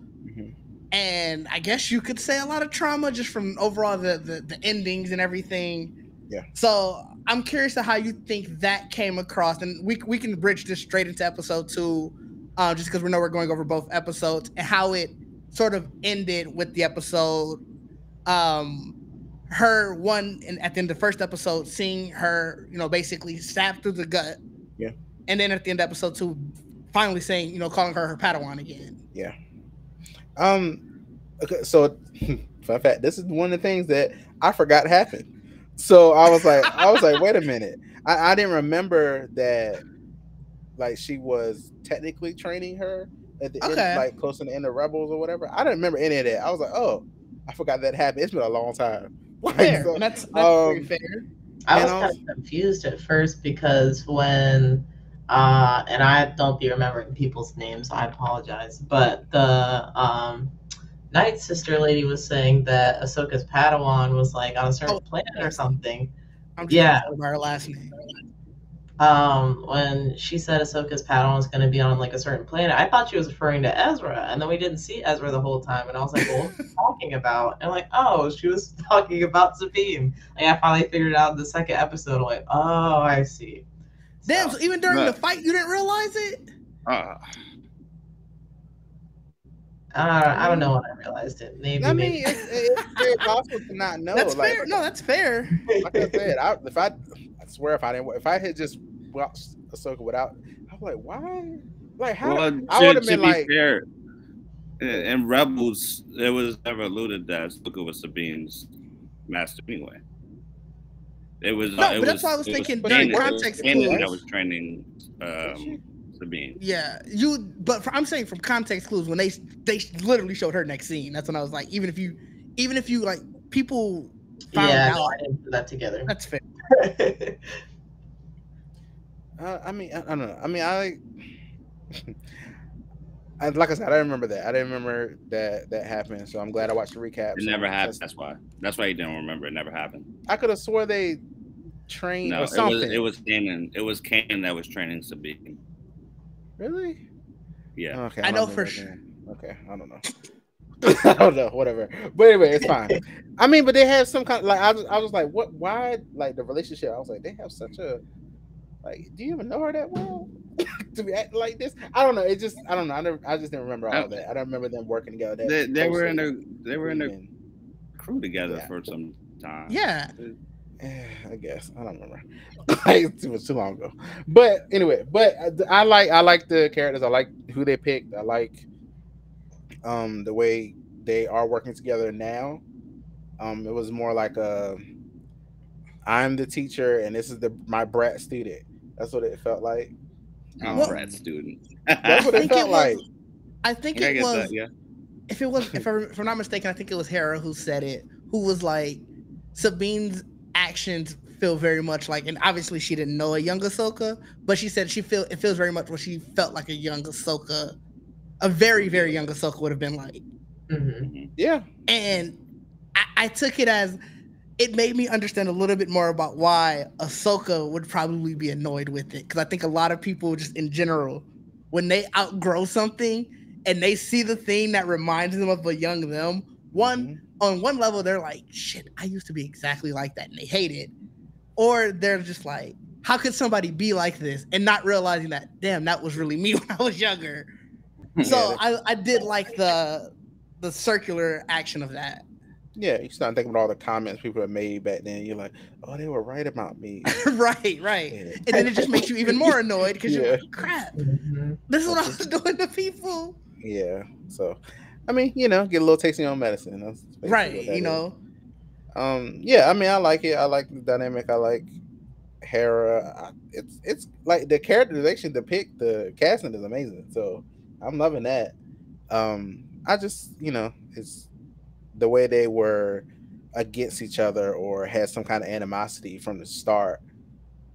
and I guess you could say a lot of trauma just from overall the endings and everything. Yeah. So I'm curious to how you think that came across, and we can bridge this straight into episode 2, just because we know we're going over both episodes and how it sort of ended with the episode. Her at the end of the first episode, seeing her, basically stabbed through the gut. Yeah. And then at the end of episode 2, finally saying, calling her Padawan again. Yeah. Okay, so fun fact, this is one of the things that I forgot happened. So I was like, wait a minute. I didn't remember that, like, she was technically training her at the end, like close to the end of Rebels or whatever. I didn't remember any of that. I was like, oh, I forgot that happened. It's been a long time. Fair. So, that's pretty fair. I was kind of confused at first because when, and I don't be remembering people's names, I apologize, but the Night Sister lady was saying that Ahsoka's Padawan was like on a certain planet or something. I'm just talking about her last name. When she said Ahsoka's Padawan was going to be on like a certain planet, I thought she was referring to Ezra, and then we didn't see Ezra the whole time, and I was like, well, what's she talking about? And like, oh, she was talking about Sabine. Like, I finally figured it out in the second episode. I'm like, oh, I see. Damn, so even during the fight, you didn't realize it? I don't know when I realized it. Maybe. I mean, it's very possible to not know. That's fair. No, that's fair. Like I said, I swear if I had just watched Ahsoka without, I'm like, why? Like, how? Well, I would have been like, fair, in Rebels, it was never alluded that Ahsoka was Sabine's master anyway. It was. No, but that's why I was thinking during context clues. That was training Sabine. Yeah, I'm saying from context clues when they literally showed her next scene. That's when I was like, even if you like people found out, I didn't put that together. That's fair. I mean, I don't know. I mean, like I said, I didn't remember that. I didn't remember that happened. So I'm glad I watched the recap. It never happened. That's why you didn't remember. It never happened. I could have swore they trained or something. It was Kanan. It was Kanan that was training Sabine. Really? Yeah. Okay. I know for sure. Okay. I don't know. I don't know. Whatever. But anyway, it's fine. I mean, but they have some kind of, like, I was like, what? Why? Like, the relationship. I was like, they have such a, like, do you even know her that well to be acting like this? I don't know. It just, I don't know. I just didn't remember all that. I don't remember them working together. They were in a crew together for some time. Yeah. I guess I don't remember. It was too long ago. But anyway, I like the characters. I like who they picked. I like the way they are working together now. It was more like I'm the teacher and this is my brat student. That's what it felt like. I'm a brat student. That's what it felt like. I think it was. If I'm not mistaken, I think it was Hera who said it. Who was like, Sabine's actions feel very much like, and obviously she didn't know a young Ahsoka, but she said it feels very much what she felt like a young Ahsoka, a very, very young Ahsoka would have been like. Mm-hmm. Yeah. And I took it as, it made me understand a little bit more about why Ahsoka would probably be annoyed with it. Because I think a lot of people just in general, when they outgrow something and they see the thing that reminds them of a young them, on one level, they're like, shit, I used to be exactly like that, and they hate it. Or they're just like, how could somebody be like this? And not realizing that, damn, that was really me when I was younger. So I did like the circular action of that. Yeah, you start thinking about all the comments people have made back then. You're like, oh, they were right about me. right. Yeah. And then it just makes you even more annoyed because you're like, crap, this is what I was doing to people. Yeah, so... I mean, get a little taste of your own medicine. Right, Yeah, I mean, I like it. I like the dynamic. I like Hera. It's like the characterization, the casting is amazing. So I'm loving that. I just, it's the way they were against each other or had some kind of animosity from the start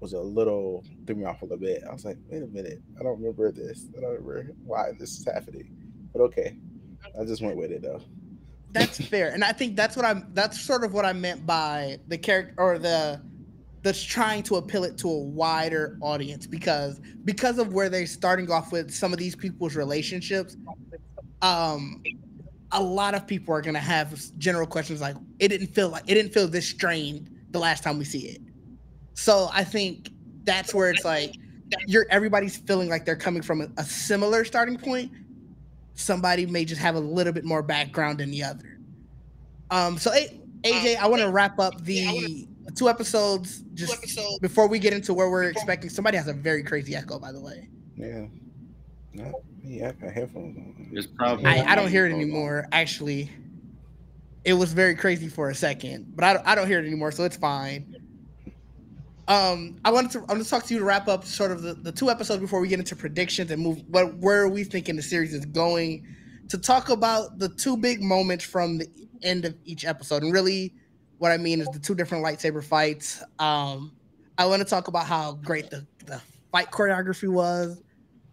was a little threw me off a little bit. I was like, wait a minute, I don't remember this. I don't remember why this is happening. But okay, I just went with it though. That's fair, and I think that's sort of what I meant by the character or that's trying to appeal it to a wider audience because of where they're starting off with some of these people's relationships. A lot of people are gonna have general questions like it didn't feel this strained the last time we see it. So I think that's where it's like everybody's feeling like they're coming from a similar starting point. Somebody may just have a little bit more background than the other. So AJ, I want to wrap up the 2 episodes before we get into where we're expecting. Somebody has a very crazy echo, by the way. Yeah. Not me. I got headphones on. It's probably I don't hear it anymore. Actually, it was very crazy for a second, but I don't hear it anymore, so it's fine. I'm going to talk to you to wrap up sort of the 2 episodes before we get into predictions and move where we thinking the series is going, to talk about the 2 big moments from the end of each episode. And really what I mean is the 2 different lightsaber fights. I want to talk about how great the fight choreography was,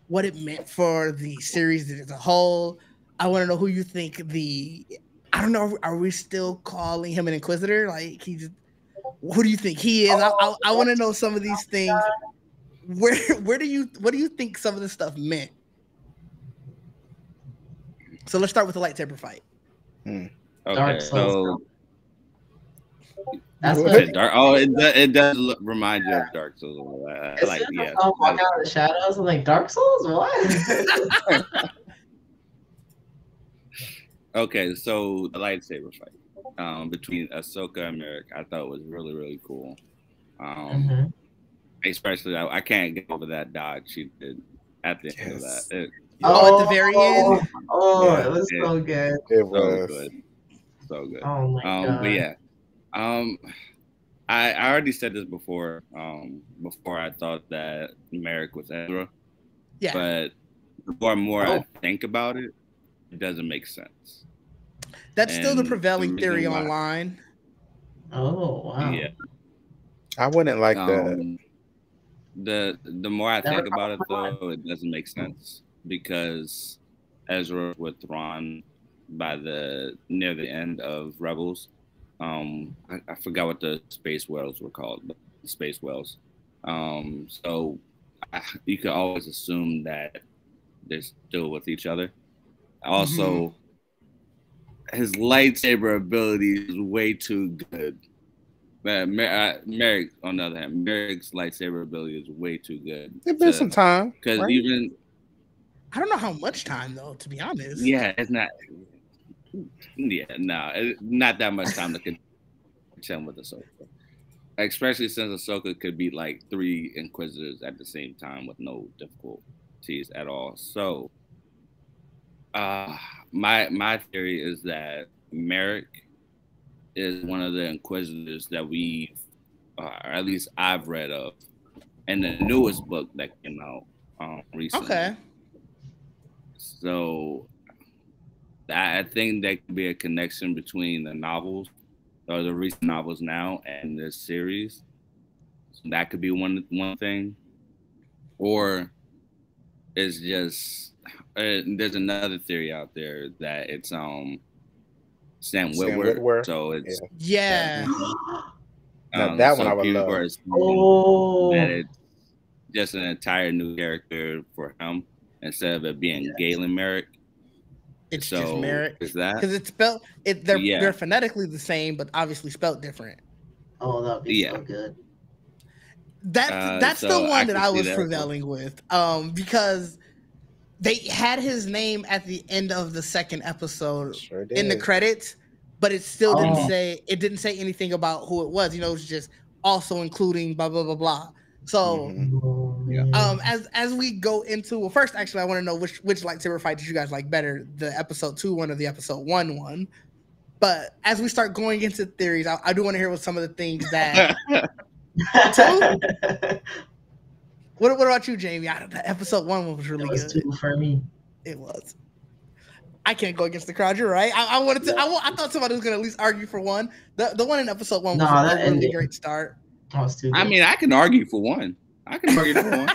what it meant for the series as a whole. I want to know who you think I don't know, are we still calling him an Inquisitor? Like who do you think he is? I want to know some of these things. What do you think some of this stuff meant? So let's start with the lightsaber fight. Okay, so that's what Dark. Oh, it does remind you of Dark Souls. Walk out of the shadows. I'm like, Dark Souls? What? Okay, so the lightsaber fight between Ahsoka and Merrick, I thought was really, really cool. Especially, I can't get over that dodge she did at the end of that. At the very end? Yeah, it was so good. It was so good. Oh my god. But yeah, I already said this before. Before I thought that Merrick was Ezra. Yeah. But the more and more I think about it, it doesn't make sense. That's still the prevailing theory online. Oh wow. Yeah. I wouldn't like that. The more I think about it, though, it doesn't make sense because Ezra with Thrawn by near the end of Rebels. I forgot what the space whales were called, but the space whales. So you could always assume that they're still with each other. Also, his lightsaber ability is way too good. Merrick, on the other hand, Merrick's lightsaber ability is way too good. It's been some time. Because right? even... I don't know how much time, though, to be honest. Yeah, it's not... Yeah, no, not that much time to contend with Ahsoka. Especially since Ahsoka could beat like 3 Inquisitors at the same time with no difficulties at all. So, my theory is that Merrick is one of the Inquisitors that or at least I've read of in the newest book that came out recently. Okay. So I think there could be a connection between the novels or the recent novels now and this series. So that could be one thing. Or it's just there's another theory out there that it's Sam Witwer. So it's that one I would love. That it's just an entire new character for him instead of it being Galen Merrick. It's just Merrick. Is that because it's spelled? They're phonetically the same, but obviously spelled different. Oh, that'd be so good. That's the one that I was prevailing with, because they had his name at the end of the 2nd episode in the credits, but it still didn't say anything about who it was. You know, it was just also including blah blah blah blah. So, as we go into first, actually, I want to know which lightsaber fight did you guys like better, the episode 2 one or the episode 1 one. But as we start going into theories, I do want to hear what some of the things that. What about you, Jamie? The episode 1 was really good. 2 for me. It was. I can't go against the crowd. You're right. I wanted to. I thought somebody was gonna at least argue for one. The one in episode 1 was a really great start. That was too good. I mean, I can argue for one. I can argue for one.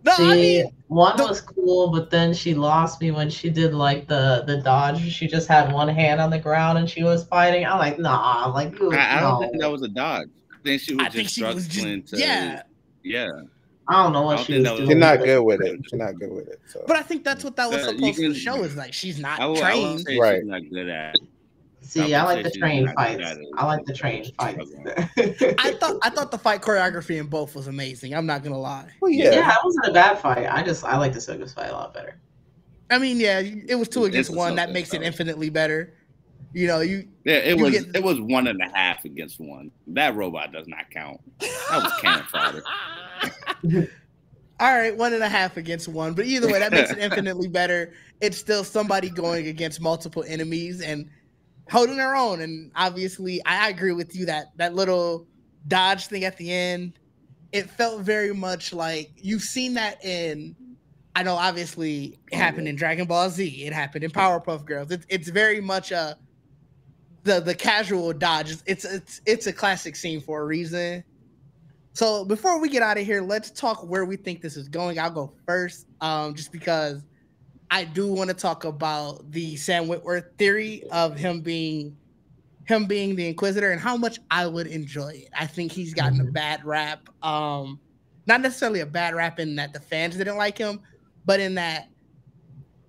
No, See, I mean, one was cool, but then she lost me when she did like the dodge. She just had one hand on the ground and she was fighting. I'm like, nah. I'm like, I don't think that was a dodge. I think she was just struggling to. Yeah. I don't know what she was doing. She's not good with it. She's not good with it. So. But I think that's what that was supposed to show, is like she's not trained. Right. She's not good at it. See, I like the train fights. I like the train fights. I thought the fight choreography in both was amazing. I'm not gonna lie. Well, yeah, it wasn't a bad fight. I like the Ahsoka's fight a lot better. I mean, yeah, it was 2 against 1. That makes it infinitely better. You know, it was 1.5 against 1. That robot does not count. That was cannon fodder. All right, 1.5 against 1. But either way, that makes it infinitely better. It's still somebody going against multiple enemies and holding their own. And obviously, I agree with you that little dodge thing at the end, it felt very much like you've seen that in. I know, obviously, it happened in Dragon Ball Z. It happened in Powerpuff Girls. It's very much the casual dodge. It's a classic scene for a reason. So before we get out of here, let's talk where we think this is going. I'll go first, just because I do want to talk about the Sam Witwer theory of him being the Inquisitor and how much I would enjoy it. I think he's gotten a bad rap. Not necessarily a bad rap in that the fans didn't like him, but in that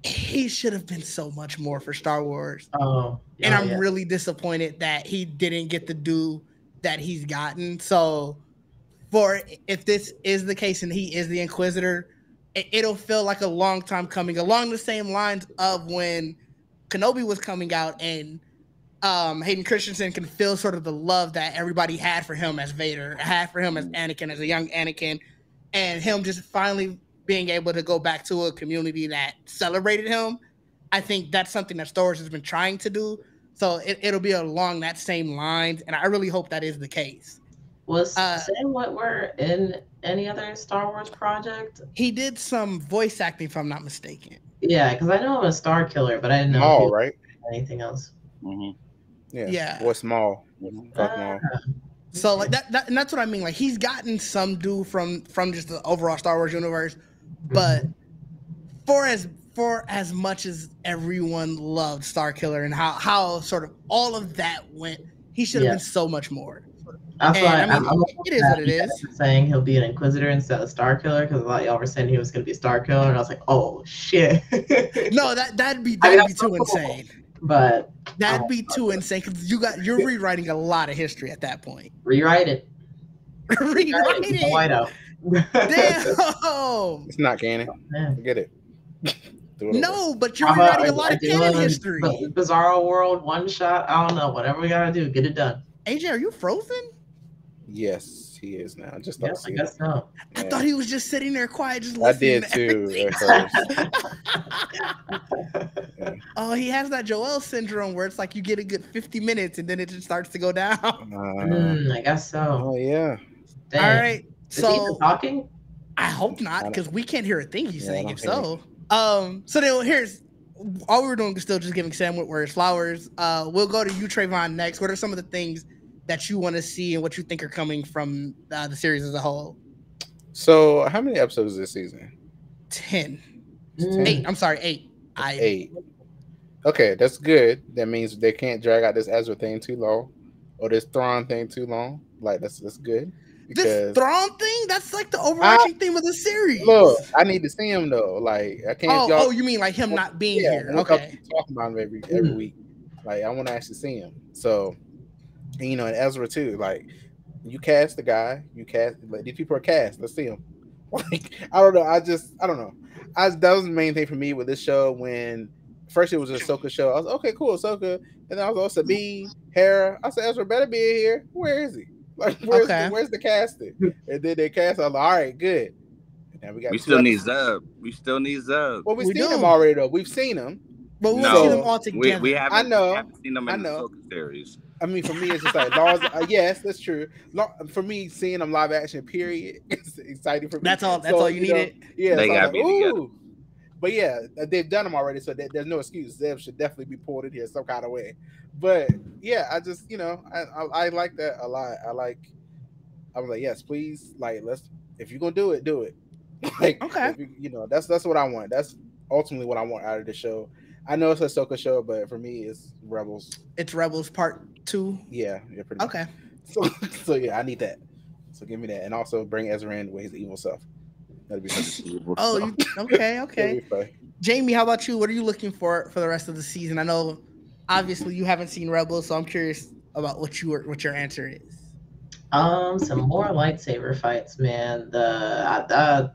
he should have been so much more for Star Wars. And I'm really disappointed that he didn't get the due that he's gotten. So if this is the case and he is the Inquisitor, it'll feel like a long time coming, along the same lines of when Kenobi was coming out and Hayden Christensen can feel sort of the love that everybody had for him as Vader, had for him as Anakin, as a young Anakin, and him just finally being able to go back to a community that celebrated him. I think that's something that Star Wars has been trying to do. So it'll be along that same lines, and I really hope that is the case. Was Sam Witwer in any other Star Wars project? He did some voice acting, if I'm not mistaken. Yeah, because I know him as Star Killer, but I didn't know right? anything else. Mm-hmm. Yeah. What's Maul? So like that, and that's what I mean. Like he's gotten some due from just the overall Star Wars universe, but for as much as everyone loved Star Killer and how sort of all of that went, he should have been so much more. That's why it is what it is. Saying he'll be an Inquisitor instead of Star Killer, because a lot of y'all were saying he was going to be Star Killer, and I was like, oh shit. No, that'd be too insane. But that'd be too insane because you're rewriting a lot of history at that point. Rewrite it. Rewrite it. White out. Damn. It's not canon. Forget it. No, but you're rewriting a lot of canon history. Bizarro World, one shot. I don't know. Whatever we gotta do, get it done. AJ, are you frozen? Yes, he is now. I guess so. I thought he was just sitting there quiet, just listening. I did too at first. Oh, he has that Joel syndrome where it's like you get a good 50 minutes and then it just starts to go down. I guess so. Oh yeah. Dang. All right. Is he even talking? I hope not, because we can't hear a thing he's saying. If so, so then here's all we were doing is still just giving Sam Witwer his flowers. We'll go to you, Trevon, next. What are some of the things that you want to see and what you think are coming from the series as a whole? So, how many episodes this season? 10. 8. I'm sorry, 8. 8. Okay, that's good. That means they can't drag out this Ezra thing too long, or this Thrawn thing too long. Like that's good. This Thrawn thing, that's like the overarching theme of the series. Look, I need to see him though. Like I can't. Oh, you mean like him not being here? Okay. Talking about him every week. Like I want to actually see him. So, and Ezra too. Like you cast the guy. You cast. Like these people are cast. Let's see him. Like I don't know. I don't know. That was the main thing for me with this show. When first it was a Ahsoka show, I was okay, cool, Ahsoka, and then I was also Sabine, Hera. I said Ezra better be in here. Where is he? Like where's the casting? And then they cast. I'm like, all right, good. And now we still need Zub. We still need Zub. Well, we've seen him already though. We've seen him, but we've seen them all together. We haven't. I know. Haven't seen them in the Ahsoka series. I mean, for me, it's just like yes, that's true. For me, seeing them live action, period, is exciting for me. That's all. That's all you needed. Yeah, they got to be together. But yeah, they've done them already, so there's no excuse. Zev should definitely be pulled in here some kind of way. But yeah, I just I like that a lot. I was like, yes, please, like if you're gonna do it, do it. Like Okay. that's what I want. That's ultimately what I want out of the show. I know it's a Ahsoka show, but for me, it's Rebels. It's Rebels Part 2. Yeah, pretty much. Okay. So yeah, I need that. So give me that, and also bring Ezra in with his evil self. That'd be fun. Okay. Jamie, how about you? What are you looking for the rest of the season? I know, obviously, you haven't seen Rebels, so I'm curious about what your answer is. Some more lightsaber fights, man. The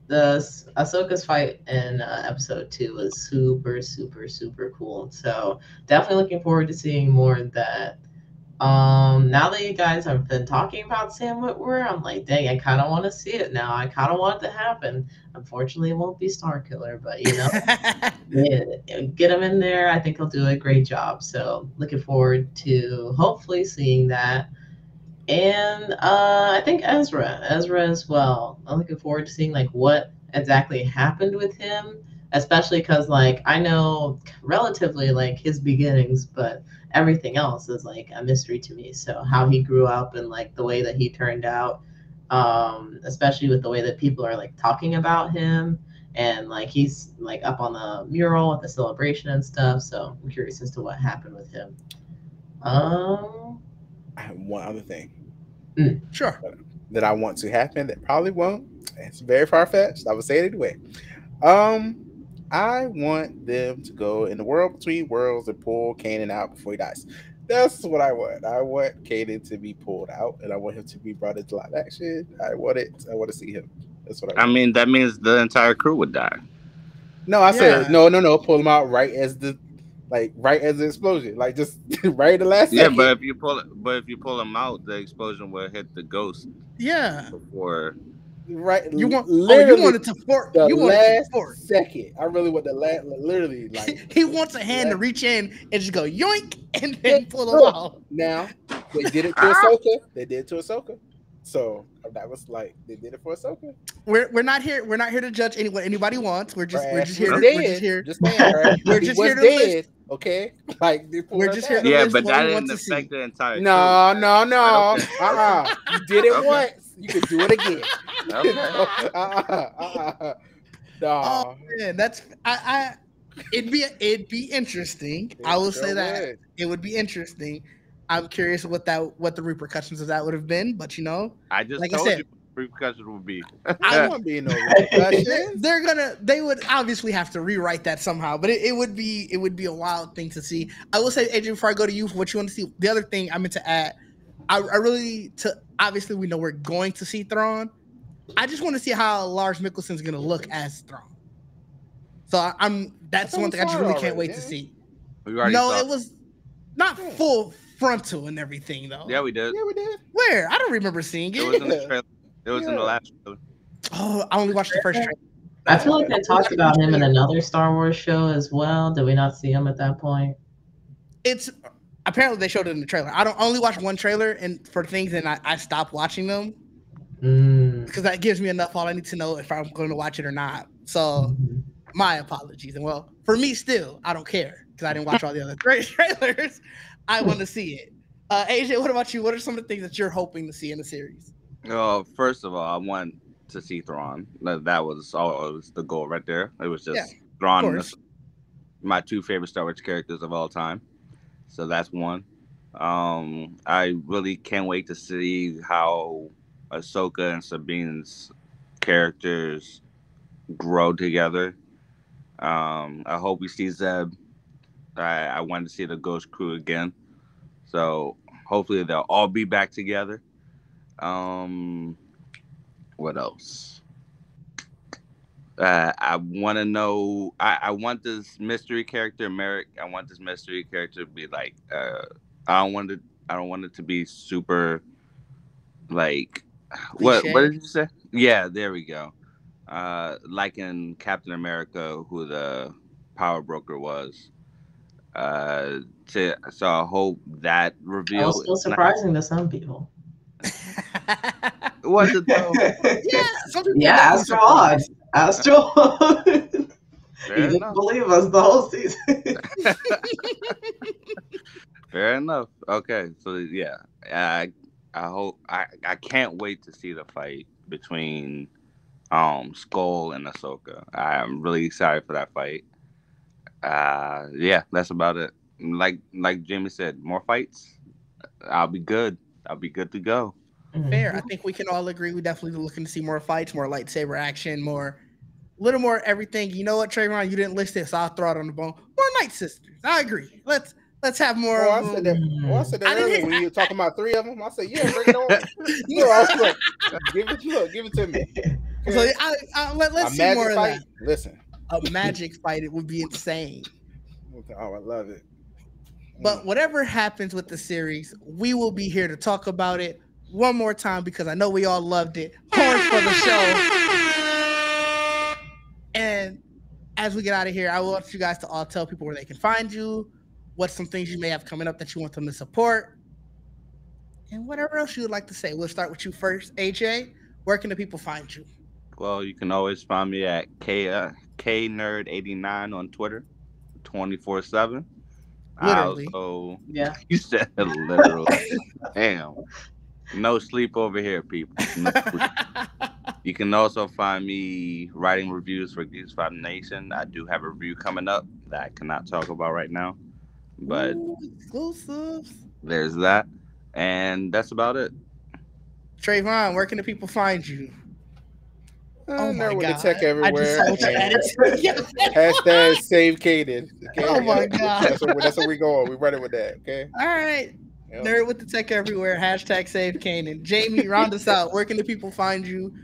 Ahsoka's fight in episode 2 was super, super, super cool. So definitely looking forward to seeing more of that. Now that you guys have been talking about Sam Witwer, I'm like, dang, I kind of want to see it now. I kind of want it to happen. Unfortunately, it won't be Starkiller, but yeah, get him in there. I think he'll do a great job. So looking forward to hopefully seeing that. And I think Ezra as well. I'm looking forward to seeing like what exactly happened with him, especially because like I know relatively like his beginnings, but everything else is like a mystery to me. So how he grew up and like the way that he turned out, especially with the way that people are like talking about him, and like he's like up on the mural at the celebration and stuff. So I'm curious as to what happened with him. I have one other thing. Sure. That I want to happen that probably won't. It's very far-fetched. I would say it anyway. I want them to go in the world between worlds and pull Kanan out before he dies. That's what I want. I want Kanan to be pulled out, and I want him to be brought into live action. I want it. I want to see him. That's what I want. I mean, that means the entire crew would die. No, I said no. Pull him out right as the explosion, like just right in the last second. Yeah, but if you pull him out, the explosion will hit the ghost. Yeah. Before. Right. You want it to force the last second. I really want the last, literally like he wants a hand to reach in and just go yoink and then pull him out. Now they did it to Ahsoka. They did it to Ahsoka. So that was like they did it for Ahsoka. We're not here. We're not here to judge what anybody wants. We're just here. We're just here to list. Okay, like we're just here. Yeah, but that didn't affect the entire. No. You did it once. You could do it again. No. Oh man, that's It'd be interesting. I will say that it would be interesting. I'm curious what the repercussions of that would have been, but I just told you what the repercussions would be. I won't be no repercussions. They would obviously have to rewrite that somehow, but it would be a wild thing to see. I will say, Adrian, before I go to you for what you want to see, the other thing I meant to add, obviously we know we're going to see Thrawn. I just want to see how Lars Mikkelsen's going to look as Thrawn. So that's one thing I just really can't wait to see. No, it was not full frontal and everything though. Yeah, we did. Where? I don't remember seeing it. It was in the trailer. It was in the last trailer. Oh, I only watched the first trailer. I feel like they talked about him in another Star Wars show as well. Did we not see him at that point? It's apparently they showed it in the trailer. I only watch one trailer and for things, and I stopped watching them because that gives me enough all I need to know if I'm going to watch it or not. So my apologies. And well, for me still, I don't care because I didn't watch all the other trailers. I want to see it. AJ, what about you? What are some of the things that you're hoping to see in the series? First of all, I want to see Thrawn. That was always the goal right there. It was just Thrawn, my two favorite Star Wars characters of all time. So that's one. I really can't wait to see how Ahsoka and Sabine's characters grow together. I hope we see Zeb. I want to see the Ghost Crew again. So hopefully they'll all be back together. What else? I want to know. I want this mystery character, Merrick. I want this mystery character to be like. I don't want it to be super. Like, what did you say? Yeah, there we go. Like in Captain America, who the power broker was. So I hope that reveal. That was still surprising to some people. Was it though? Yeah, Astro. Fair He didn't enough. believe us the whole season. Fair enough. Okay, so yeah, I hope I can't wait to see the fight between Skull and Ahsoka. I'm really excited for that fight. Yeah, that's about it. Like Jimmy said, more fights. I'll be good. I'll be good to go. Fair. I Mhm. think we can all agree we definitely looking to see more fights, more lightsaber action, more little more everything. You know what, Trayvon? You didn't list it, so I'll throw it on the bone. More Night Sisters. I agree. Let's have more Oh, of I said that. them. Oh, I said that I didn't earlier hear. when you were talking about 3 of them. I said, yeah, bring it on. Look, I was like, give it to me. So Okay? let's A see more magic of fight. that. Listen. A magic fight. It would be insane. Oh, I love it. But whatever happens with the series, we will be here to talk about it one more time because I know we all loved it. Horns for the show. And as we get out of here, I want you guys to all tell people where they can find you, what's some things you may have coming up that you want them to support, and whatever else you would like to say. We'll start with you first, AJ. Where can the people find you? Well, you can always find me at K Nerd89 on Twitter, 24/7. I Literally. also Yeah. you said literally. Damn. No sleep over here, people. No sleep. You can also find me writing reviews for Geeks 5 Nation. I do have a review coming up that I cannot talk about right now, but Ooh, exclusives. there's that, and that's about it. Trayvon, where can the people find you? Oh my Nerd with the God. tech I just everywhere. saw what you and added. hashtag save Caden. Okay? Oh my Yep. God. That's what we go on. We run it with that. Okay. All right. Yep. Nerd with the tech everywhere. Hashtag save Kanan. Jamie, round us out. Where can the people find you?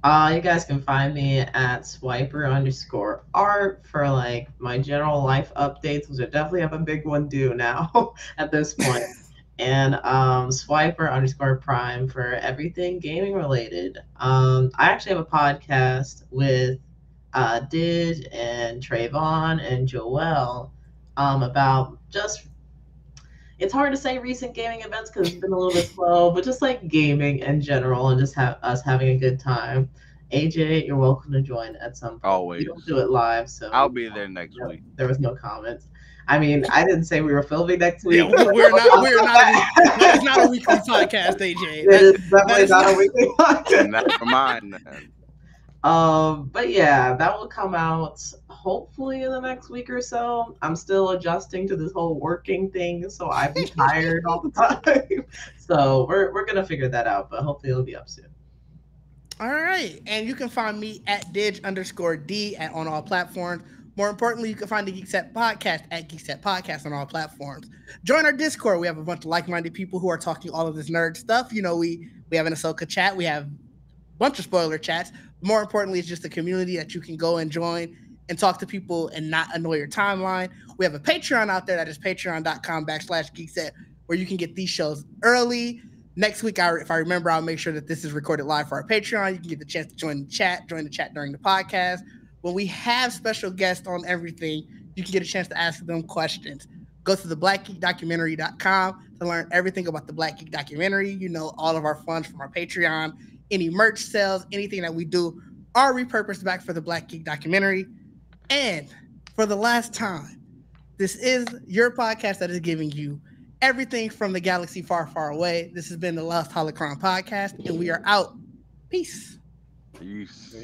You guys can find me at swiper_art for like my general life updates, which I definitely have a big one due now at this point. And swiper_prime for everything gaming related. I actually have a podcast with Did and Trevon and Joel about just it's hard to say recent gaming events because it's been a little bit slow, but just like gaming in general and just have us having a good time. AJ, you're welcome to join at some point. We Always. don't do it live, so I'll be there next no, week. there was no comments. I mean, I didn't say we were filming next week. Yeah, we're not. We're not. It's not a weekly podcast, AJ. It is definitely not a weekly podcast. Never mind then. But yeah, that will come out hopefully in the next week or so. I'm still adjusting to this whole working thing, so I'd be tired all the time. So we're gonna figure that out, but hopefully it'll be up soon. All right. And you can find me at Dig_D on all platforms. More importantly, you can find the Geekset Podcast at Geekset Podcast on all platforms. Join our Discord. We have a bunch of like-minded people who are talking all of this nerd stuff. You know, we have an Ahsoka chat. We have a bunch of spoiler chats. More importantly, it's just a community that you can go and join and talk to people and not annoy your timeline. We have a Patreon out there that is patreon.com/Geekset where you can get these shows early. Next week, if I remember, I'll make sure that this is recorded live for our Patreon. You can get the chance to join the chat during the podcast. When we have special guests on everything, you can get a chance to ask them questions. Go to theblackgeekdocumentary.com to learn everything about the Black Geek documentary. You know, all of our funds from our Patreon, any merch sales, anything that we do are repurposed back for the Black Geek documentary. And for the last time, this is your podcast that is giving you everything from the galaxy far, far away. This has been the Lost Holocron podcast, and we are out. Peace. Peace.